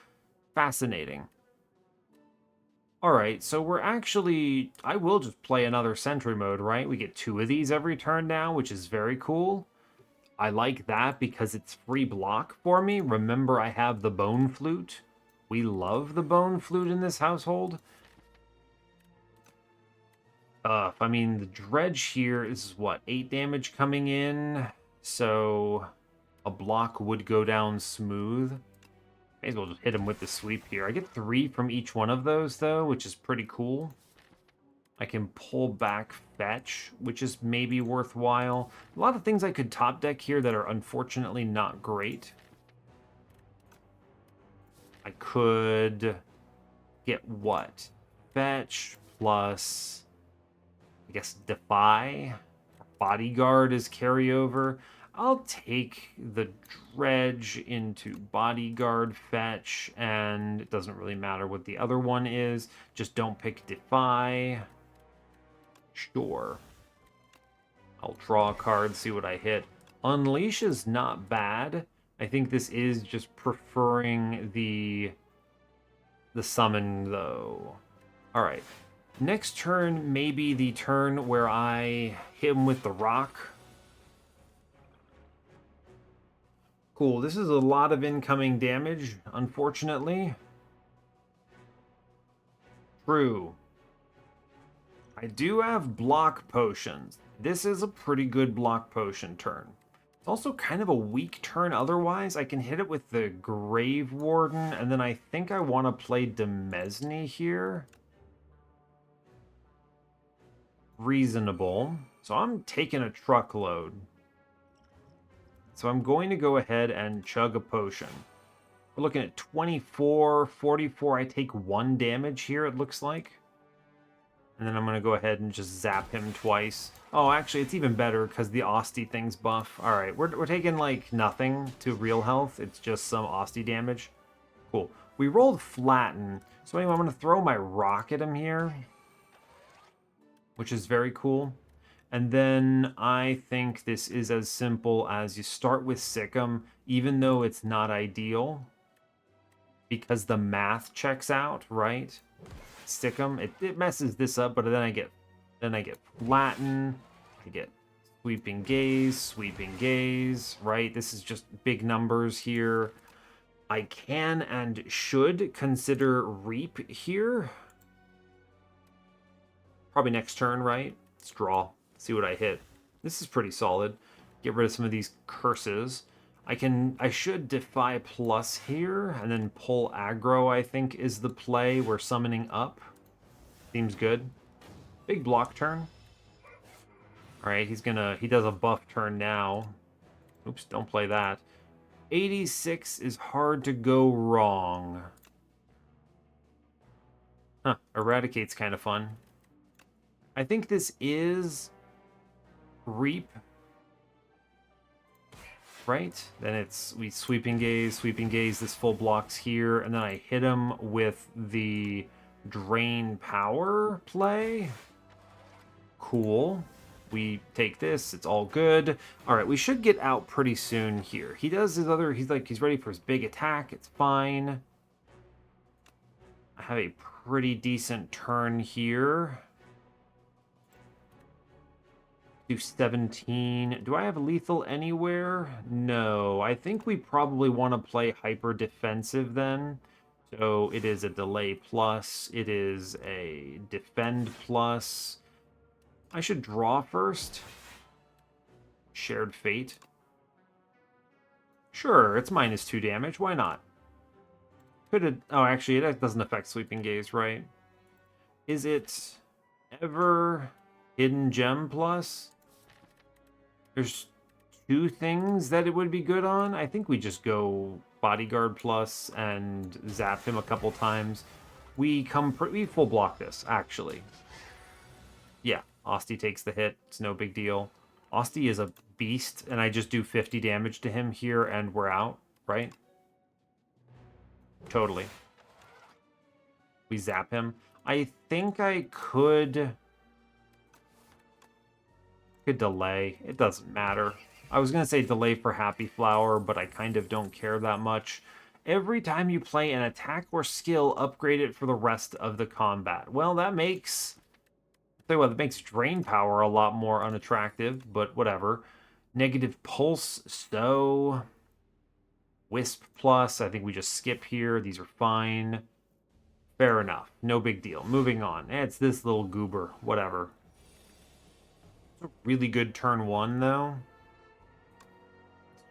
fascinating. All right, so we're actually... I will just play another sentry mode, right? We get 2 of these every turn now, which is very cool. I like that because it's free block for me. Remember, I have the Bone Flute. We love the Bone Flute in this household. I mean, the Dredge here is, what, 8 damage coming in? So a block would go down smooth. May as well just hit him with the sweep here. I get 3 from each one of those, though, which is pretty cool. I can pull back fetch, which is maybe worthwhile. A lot of things I could top deck here that are unfortunately not great. I could get what? fetch plus, I guess, defy. Bodyguard is carryover. I'll take the dredge into bodyguard fetch, and it doesn't really matter what the other one is. Just don't pick defy. Sure. I'll draw a card, see what I hit. Unleash is not bad. I think this is just preferring the summon, though. All right. Next turn, maybe the turn where I hit him with the rock. Cool. This is a lot of incoming damage, unfortunately. True. I do have block potions. This is a pretty good block potion turn. It's also kind of a weak turn otherwise. I can hit it with the Grave Warden, and then I think I want to play Demesne here. Reasonable. So I'm taking a truckload. So I'm going to go ahead and chug a potion. We're looking at 24, 44. I take 1 damage here, it looks like. And then I'm going to go ahead and just zap him twice. Oh, actually, it's even better because the Austie thing's buff. All right, we're taking, like, nothing to real health. It's just some Austie damage. Cool. We rolled flatten. So anyway, I'm going to throw my rock at him here, which is very cool. And then I think this is as simple as you start with Sikkim, even though it's not ideal, because the math checks out, right? Sikkim, it messes this up, but then I get flatten, I get sweeping gaze, right? This is just big numbers here. I can and should consider reap here. Probably next turn, right? Let's draw. See what I hit. This is pretty solid. Get rid of some of these curses. I should defy plus here and then pull aggro, I think is the play. We're summoning up. Seems good. Big block turn. All right, he does a buff turn now. Oops, don't play that. 86 is hard to go wrong. Huh, Eradicate's kind of fun. I think this is reap, right? Then we sweeping gaze, this full blocks here, and then I hit him with the drain power play. Cool. We take this, it's all good. All right, we should get out pretty soon here. He does his other, he's ready for his big attack, it's fine. I have a pretty decent turn here. Do 17. Do I have lethal anywhere? No. I think we probably want to play hyper defensive then. So it is a delay plus. It is a defend plus. I should draw first. Shared fate. Sure, it's -2 damage. Why not? Could it? Oh, actually, it doesn't affect sweeping gaze, right? Is it ever hidden gem plus? There's 2 things that it would be good on. I think we just go bodyguard plus and zap him a couple times. We full block this, actually. Yeah, Austie takes the hit. It's no big deal. Austie is a beast, and I just do 50 damage to him here, and we're out, right? Totally. We zap him. I think I could delay. It doesn't matter. I was going to say delay for Happy Flower, but I kind of don't care that much. Every time you play an attack or skill, upgrade it for the rest of the combat. Well, that makes... I'll tell you what, that makes Drain Power a lot more unattractive, but whatever. Negative Pulse, so... Wisp plus, I think we just skip here. These are fine. Fair enough. No big deal. Moving on. It's this little goober. Whatever. It's a really good turn 1, though.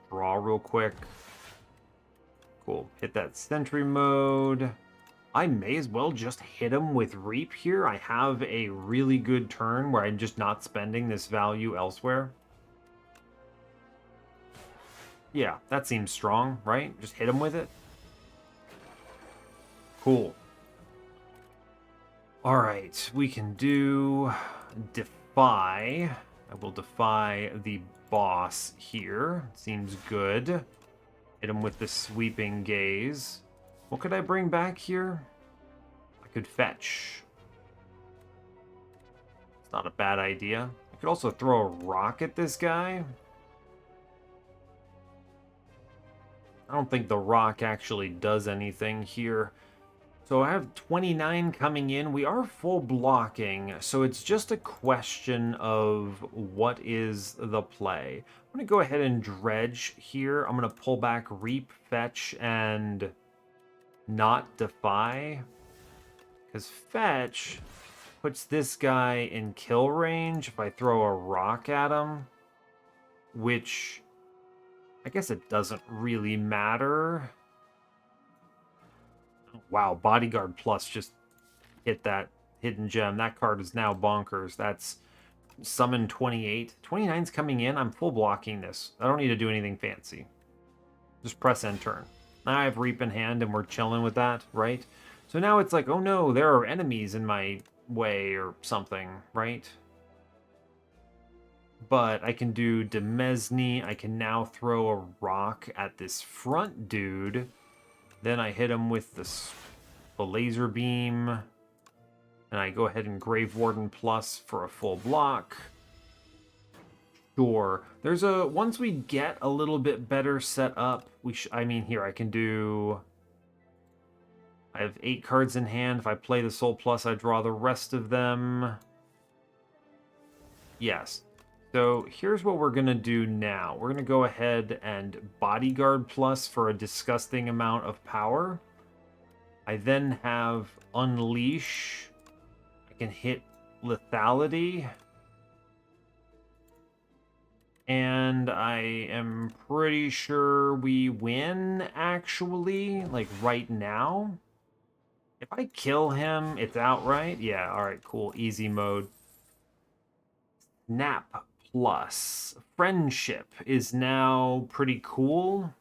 Draw real quick. Cool. Hit that sentry mode. I may as well just hit him with Reap here. I have a really good turn where I'm just not spending this value elsewhere. Yeah, that seems strong, right? Just hit him with it. Cool. All right, we can do defy. I will defy the boss here. Seems good. Hit him with the sweeping gaze. What could I bring back here? I could fetch. It's not a bad idea. I could also throw a rock at this guy. I don't think the rock actually does anything here. So I have 29 coming in. We are full blocking, so it's just a question of what is the play. I'm going to go ahead and dredge here. I'm going to pull back reap, fetch, and not defy. Because fetch puts this guy in kill range if I throw a rock at him, which I guess it doesn't really matter. Wow, Bodyguard Plus just hit that hidden gem. That card is now bonkers. That's summon 28. 29's coming in. I'm full blocking this. I don't need to do anything fancy. Just press end turn. Now I have Reap in hand and we're chilling with that, right? So now it's like, oh no, there are enemies in my way or something, right? But I can do Demesne. I can now throw a rock at this front dude. Then I hit him with the laser beam. And I go ahead and Grave Warden Plus for a full block. Sure. There's a... Once we get a little bit better set up, I mean, here, I can do... I have 8 cards in hand. If I play the Soul Plus, I draw the rest of them. Yes. So here's what we're going to do now. We're going to go ahead and Bodyguard Plus for a disgusting amount of power. I then have Unleash. I can hit Lethality. And I am pretty sure we win, actually, like right now. If I kill him, it's outright. Yeah, all right, cool. Easy mode. Snap Plus. Friendship is now pretty cool.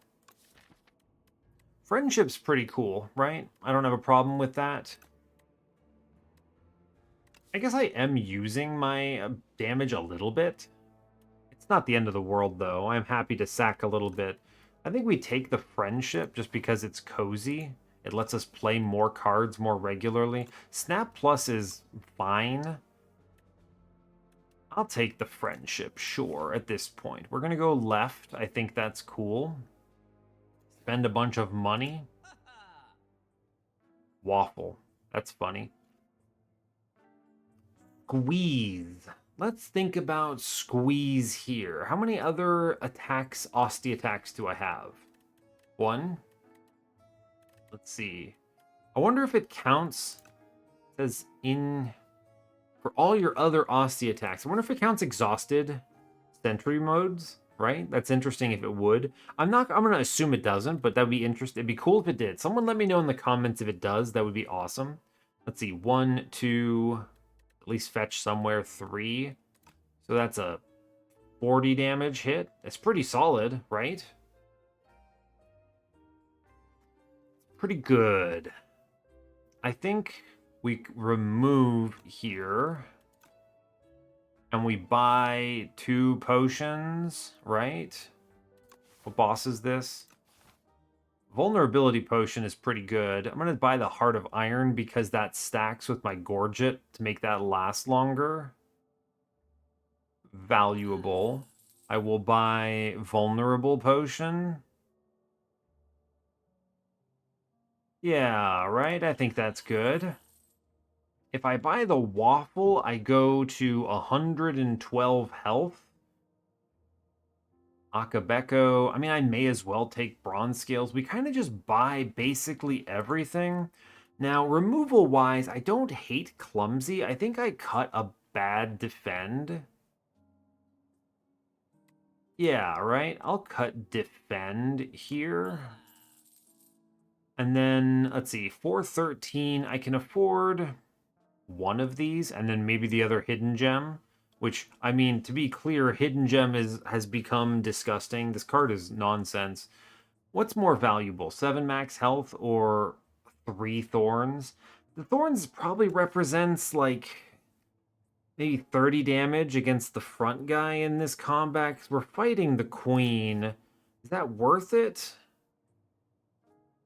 Friendship's pretty cool, right? I don't have a problem with that. I guess I am using my damage a little bit. It's not the end of the world, though. I'm happy to sack a little bit. I think we take the Friendship just because it's cozy. It lets us play more cards more regularly. Snap Plus is fine. I'll take the Friendship, sure, at this point. We're going to go left. I think that's cool. Spend a bunch of money. Waffle. That's funny. Squeeze. Let's think about Squeeze here. How many other attacks, Osty attacks, do I have? 1. Let's see. I wonder if it counts. It says in... For all your other Osty attacks. I wonder if it counts exhausted sentry modes, right? That's interesting if it would. I'm going to assume it doesn't, but that'd be interesting. It'd be cool if it did. Someone let me know in the comments if it does. That would be awesome. Let's see. 1, 2, at least fetch somewhere 3. So that's a 40 damage hit. It's pretty solid, right? Pretty good. I think we remove here. And we buy 2 potions, right? What boss is this? Vulnerability potion is pretty good. I'm going to buy the Heart of Iron because that stacks with my Gorget to make that last longer. Valuable. I will buy Vulnerable potion. Yeah, right? I think that's good. If I buy the Waffle, I go to 112 health. Akabeko. I mean, I may as well take Bronze Scales. We kind of just buy basically everything. Now, removal-wise, I don't hate Clumsy. I think I cut a bad Defend. Yeah, right? I'll cut Defend here. And then, let's see, 413, I can afford 1 of these, and then maybe the other Hidden Gem, which, I mean, to be clear, Hidden Gem has become disgusting. This card is nonsense. What's more valuable, 7 max health or 3 thorns? The thorns probably represents like maybe 30 damage against the front guy in this combat because we're fighting the queen. Is that worth it?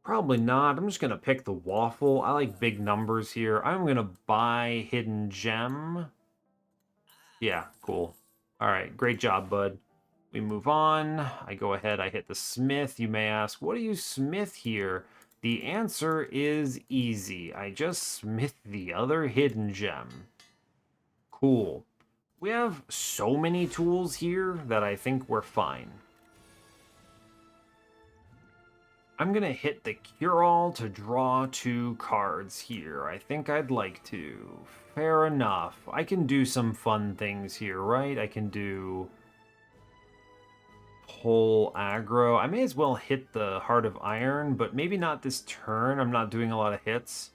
Probably not. I'm just going to pick the waffle. I like big numbers here. I'm going to buy hidden gem. Yeah, cool. All right, great job, bud. We move on. I go ahead, I hit the smith. You may ask, what do you smith here? The answer is easy. I just smith the other hidden gem. Cool. We have so many tools here that I think we're fine. I'm going to hit the cure-all to draw 2 cards here. I think I'd like to. Fair enough. I can do some fun things here, right? I can do pull aggro. I may as well hit the Heart of Iron, but maybe not this turn. I'm not doing a lot of hits.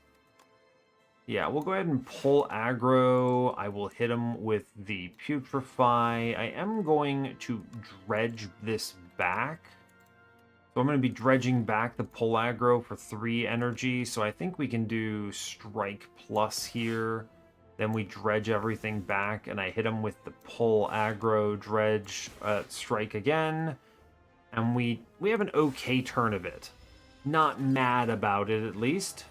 Yeah, we'll go ahead and pull aggro. I will hit him with the Putrefy. I am going to dredge this back. So I'm going to be dredging back the pull aggro for 3 energy. So I think we can do strike plus here. Then we dredge everything back, and I hit him with the pull aggro, dredge, strike again. And we have an okay turn of it. Not mad about it, at least.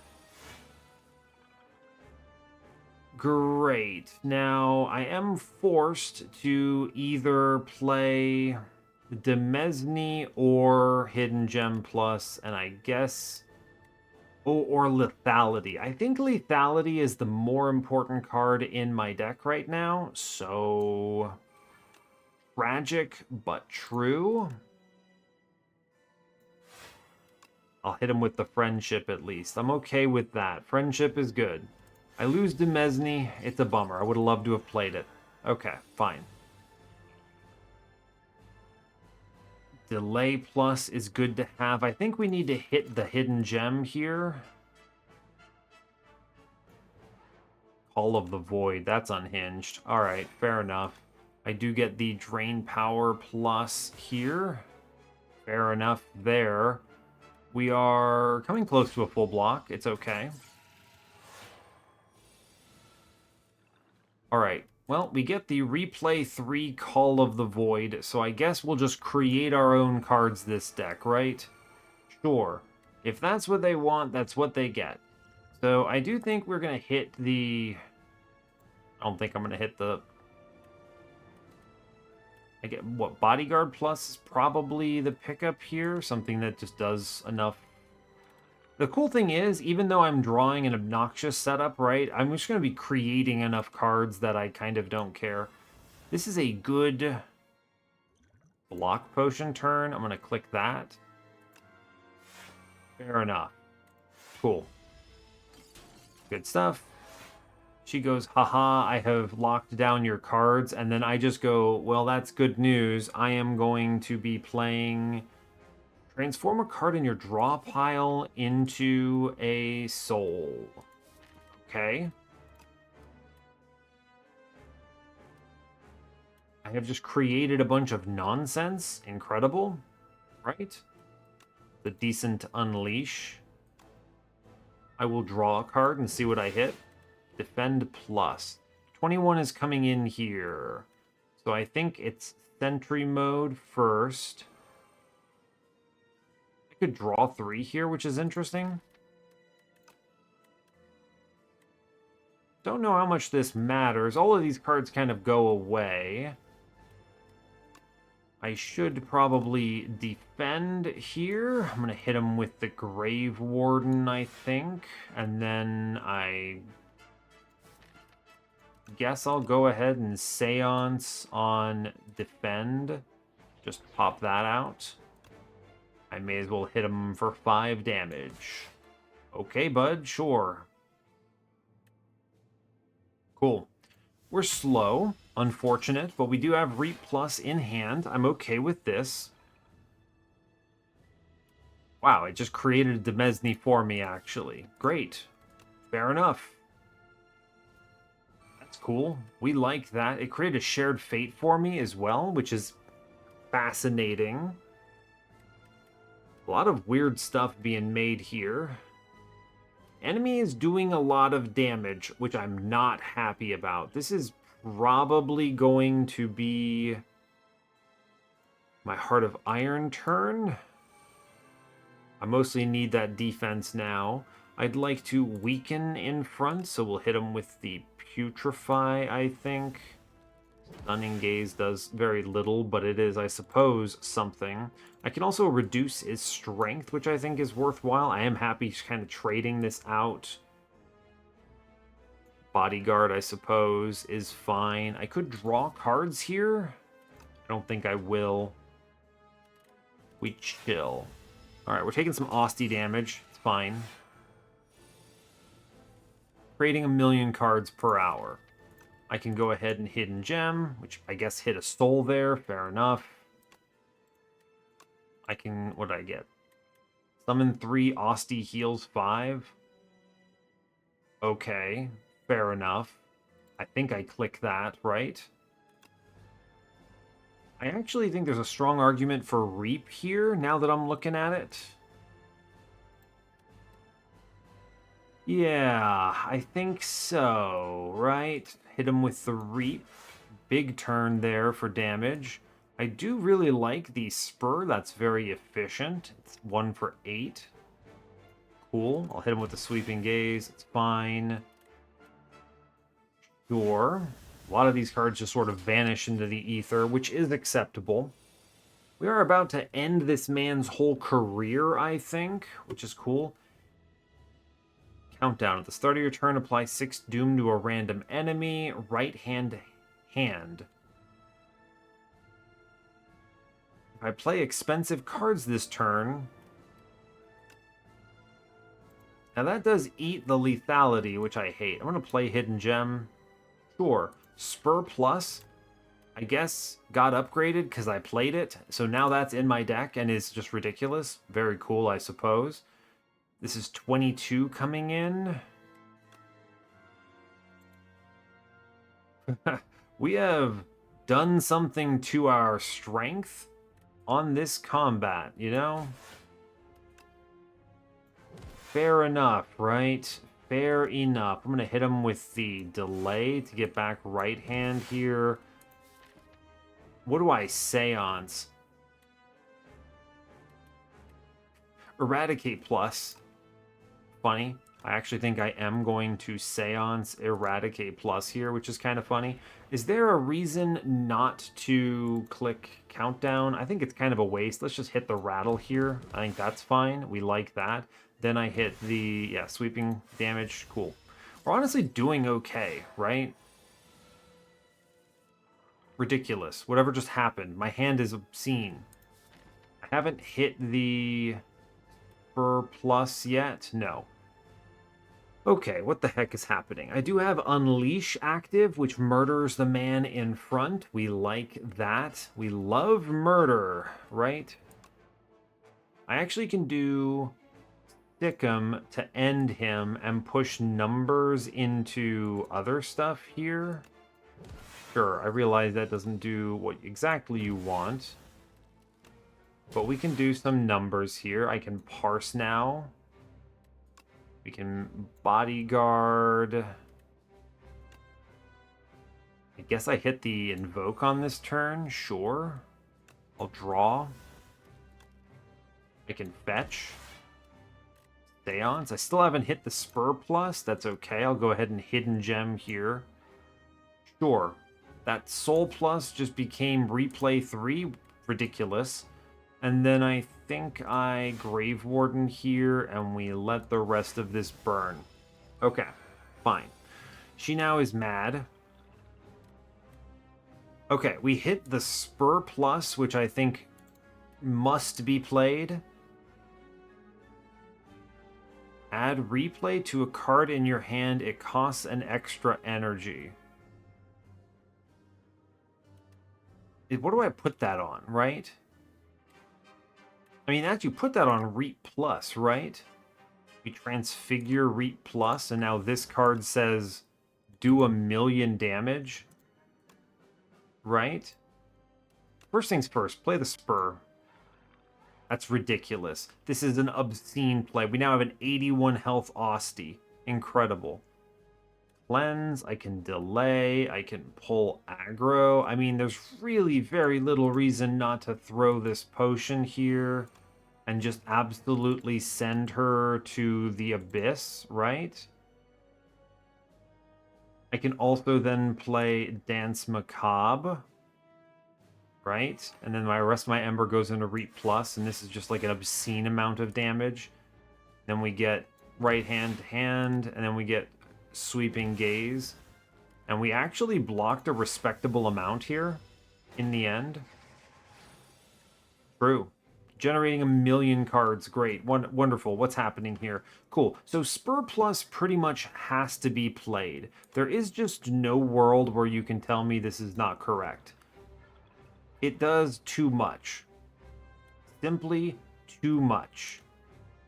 Great. Now, I am forced to either play Demesne or Hidden Gem Plus, and I guess... Oh, or Lethality. I think Lethality is the more important card in my deck right now, so... Tragic, but true. I'll hit him with the Friendship at least. I'm okay with that. Friendship is good. I lose Demesne. It's a bummer. I would have loved to have played it. Okay, fine. Delay plus is good to have. I think we need to hit the hidden gem here. Call of the Void. That's unhinged. All right, fair enough. I do get the drain power plus here. Fair enough there. We are coming close to a full block. It's okay. All right. Well, we get the replay 3 Call of the Void, so I guess we'll just create our own cards this deck, right? Sure. If that's what they want, that's what they get. So I do think we're going to hit the... I don't think I'm going to hit the... I get, what, Bodyguard Plus is probably the pickup here. Something that just does enough. The cool thing is, even though I'm drawing an obnoxious setup, right, I'm just going to be creating enough cards that I kind of don't care. This is a good block potion turn. I'm going to click that. Fair enough. Cool. Good stuff. She goes, haha, I have locked down your cards. And then I just go, well, that's good news. I am going to be playing... Transform a card in your draw pile into a soul. Okay. I have just created a bunch of nonsense. Incredible. Right? The decent unleash. I will draw a card and see what I hit. Defend plus. 21 is coming in here. So I think it's sentry mode first. I could draw 3 here, which is interesting. Don't know how much this matters. All of these cards kind of go away. I should probably defend here. I'm going to hit him with the Grave Warden, I think. And then I guess I'll go ahead and Seance on defend. Just pop that out. I may as well hit him for 5 damage. Okay, bud, sure. Cool. We're slow, unfortunate, but we do have Reap Plus in hand. I'm okay with this. Wow, it just created a Demesne for me, actually. Great. Fair enough. That's cool. We like that. It created a Shared Fate for me as well, which is fascinating. A lot of weird stuff being made here. Enemy is doing a lot of damage, which I'm not happy about. This is probably going to be my Heart of Iron turn. I mostly need that defense now. I'd like to weaken in front, so we'll hit him with the Putrefy, I think. Stunning Gaze does very little, but it is, I suppose, something. I can also reduce his strength, which I think is worthwhile. I am happy kind of trading this out. Bodyguard, I suppose, is fine. I could draw cards here. I don't think I will. We chill. Alright, we're taking some Austie damage. It's fine. Creating 1,000,000 cards per hour. I can go ahead and Hidden Gem, which I guess hit a soul there. Fair enough. I can... what did I get? Summon 3, Austie heals 5. Okay, fair enough. I think I click that, right? I actually think there's a strong argument for Reap here, now that I'm looking at it. Yeah, I think so, right? Hit him with the Reap. Big turn there for damage. I do really like the Spur. That's very efficient. It's 1 for 8. Cool. I'll hit him with the Sweeping Gaze. It's fine. Sure. A lot of these cards just sort of vanish into the ether, which is acceptable. We are about to end this man's whole career, I think, which is cool. Countdown. At the start of your turn, apply 6 Doom to a random enemy. Right hand. If I play expensive cards this turn... now that does eat the lethality, which I hate. I'm going to play Hidden Gem. Sure. Spur Plus, I guess, got upgraded because I played it. So now that's in my deck and is just ridiculous. Very cool, I suppose. This is 22 coming in. We have done something to our strength on this combat, you know? Fair enough, right? Fair enough. I'm going to hit him with the delay to get back right hand here. What do I Seance? Eradicate Plus. Funny. I actually think I am going to Seance Eradicate Plus here, which is kind of funny. Is there a reason not to click Countdown? I think it's kind of a waste. Let's just hit the Rattle here. I think that's fine. We like that. Then I hit the, yeah, sweeping damage. Cool. We're honestly doing okay, right? Ridiculous. Whatever just happened. My hand is obscene. I haven't hit the Spur Plus yet. No. Okay, what the heck is happening? I do have Unleash active, which murders the man in front. We like that. We love murder, right? I actually can do Stick 'em to end him and push numbers into other stuff here. Sure, I realize that doesn't do what exactly you want. But we can do some numbers here. I can parse now. We can bodyguard. I guess I hit the invoke on this turn. Sure. I'll draw. I can fetch. Seance. I still haven't hit the Spur Plus. That's okay. I'll go ahead and Hidden Gem here. Sure. That Soul Plus just became Replay 3. Ridiculous. And then I think I Grave Warden here, and we let the rest of this burn. Okay, fine. She now is mad. Okay, we hit the Spur Plus, which I think must be played. Add replay to a card in your hand. It costs an extra energy. What do I put that on, right? I mean, actually put that on Reap Plus, right? We transfigure Reap Plus, and now this card says do 1,000,000 damage. Right? First things first, play the Spur. That's ridiculous. This is an obscene play. We now have an 81 health Austie. Incredible. Cleanse, I can delay, I can pull aggro. I mean, there's really very little reason not to throw this potion here and just absolutely send her to the abyss, right? I can also then play Dance Macabre, right? And then my rest of my Ember goes into Reap Plus, and this is just like an obscene amount of damage. Then we get right hand to hand, and then we get Sweeping Gaze. And we actually blocked a respectable amount here in the end. True. Generating a million cards. Great. Wonderful. What's happening here? Cool. So Spur Plus pretty much has to be played. There is just no world where you can tell me this is not correct. It does too much. Simply too much.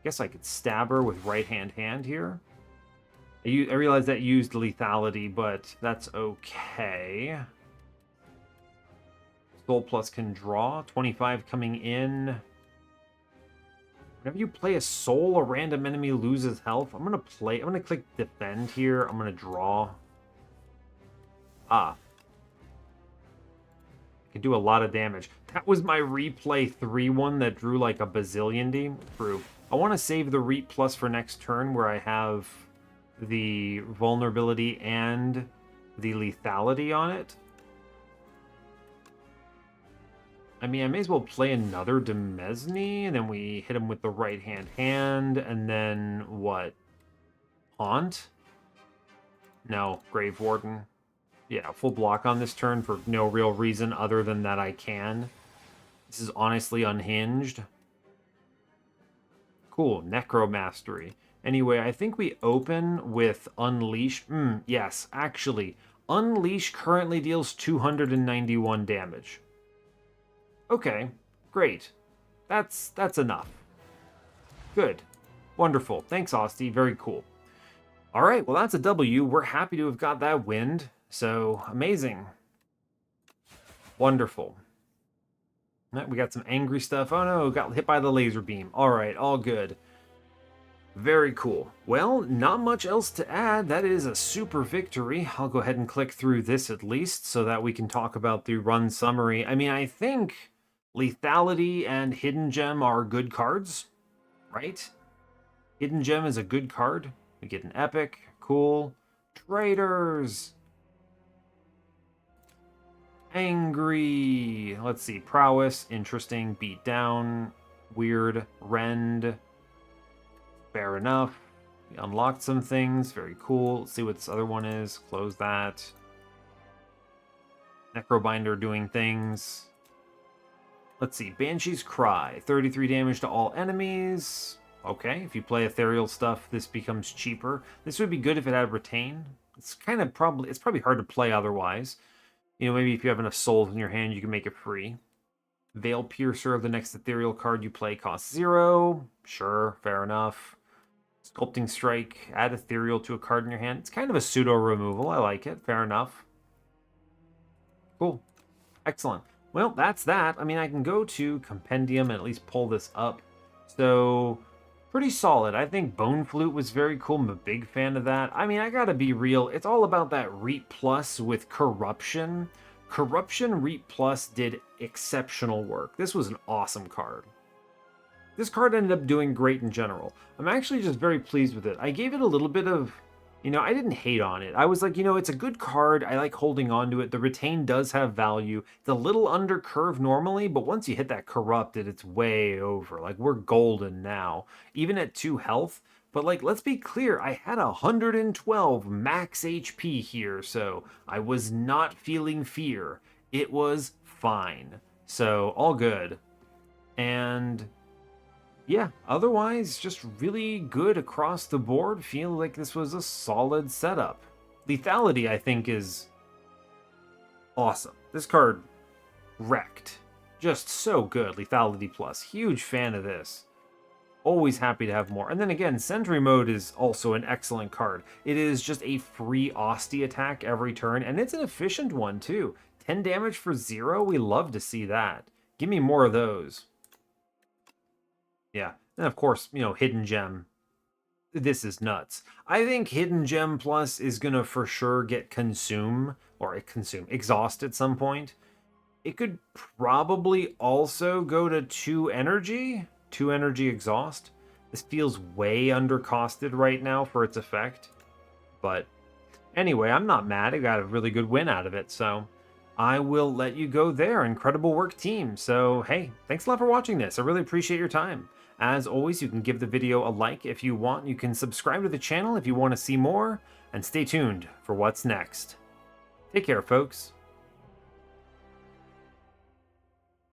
Guess I could stab her with right hand here. I realize that used lethality, but that's okay. Soul Plus can draw. 25 coming in. Whenever you play a soul, a random enemy loses health. I'm gonna click defend here. I'm gonna draw. Ah. I can do a lot of damage. That was my replay 3-1 that drew like a bazillion D. True. I want to save the Reap Plus for next turn where I have the vulnerability and the lethality on it. I mean, I may as well play another Demesne, and then we hit him with the right hand, and then what? Haunt? No, Grave Warden. Yeah, full block on this turn for no real reason other than that I can. This is honestly unhinged. Cool, Necromastery. Anyway, I think we open with Unleash. Yes, actually, Unleash currently deals 291 damage. Okay, great. That's enough. Good. Wonderful. Thanks, Austie. Very cool. All right, well, that's a W. We're happy to have got that wind. So, amazing. Wonderful. We got some angry stuff. Oh no, got hit by the laser beam. All right, all good. Very cool. Well, not much else to add. That is a super victory. I'll go ahead and click through this at least so that we can talk about the run summary. I mean, I think Lethality and Hidden Gem are good cards, right? Hidden Gem is a good card. We get an epic. Cool. Traitors. Angry. Let's see. Prowess. Interesting. Beat down. Weird. Rend. Fair enough. We unlocked some things. Very cool. Let's see what this other one is. Close that. Necrobinder doing things. Let's see. Banshee's Cry. 33 damage to all enemies. Okay, if you play ethereal stuff, this becomes cheaper. This would be good if it had retain. It's probably hard to play otherwise. You know, maybe if you have enough souls in your hand, you can make it free. Veil Piercer, the next ethereal card you play, costs 0. Sure, fair enough. Sculpting Strike, add ethereal to a card in your hand. It's kind of a pseudo removal. I like it. Fair enough. Cool. Excellent. Well, that's that. I mean, I can go to Compendium and at least pull this up. So, pretty solid. I think Bone Flute was very cool. I'm a big fan of that. I mean, I gotta be real. It's all about that Reap Plus with Corruption. Corruption Reap Plus did exceptional work. This was an awesome card. This card ended up doing great in general. I'm actually just very pleased with it. I gave it a little bit of, I didn't hate on it. I was like, it's a good card. I like holding on to it. The retain does have value. It's a little under curve normally, but once you hit that corrupted, it's way over. Like, we're golden now, even at 2 health. But like, let's be clear, I had 112 max HP here, so I was not feeling fear. It was fine. So, all good. And yeah, otherwise, just really good across the board. Feel like this was a solid setup. Lethality, I think, is awesome. This card wrecked. Just so good. Lethality Plus. Huge fan of this. Always happy to have more. And then again, Sentry Mode is also an excellent card. It is just a free Austie attack every turn, and it's an efficient one, too. 10 damage for 0? We love to see that. Give me more of those. Yeah. And of course, Hidden Gem. This is nuts. I think Hidden Gem Plus is gonna for sure get consume exhaust at some point. It could probably also go to two energy exhaust. This feels way undercosted right now for its effect. But anyway, I'm not mad. I got a really good win out of it. So I will let you go there. Incredible work, team. So, hey, thanks a lot for watching this. I really appreciate your time. As always, you can give the video a like if you want. You can subscribe to the channel if you want to see more. And stay tuned for what's next. Take care, folks.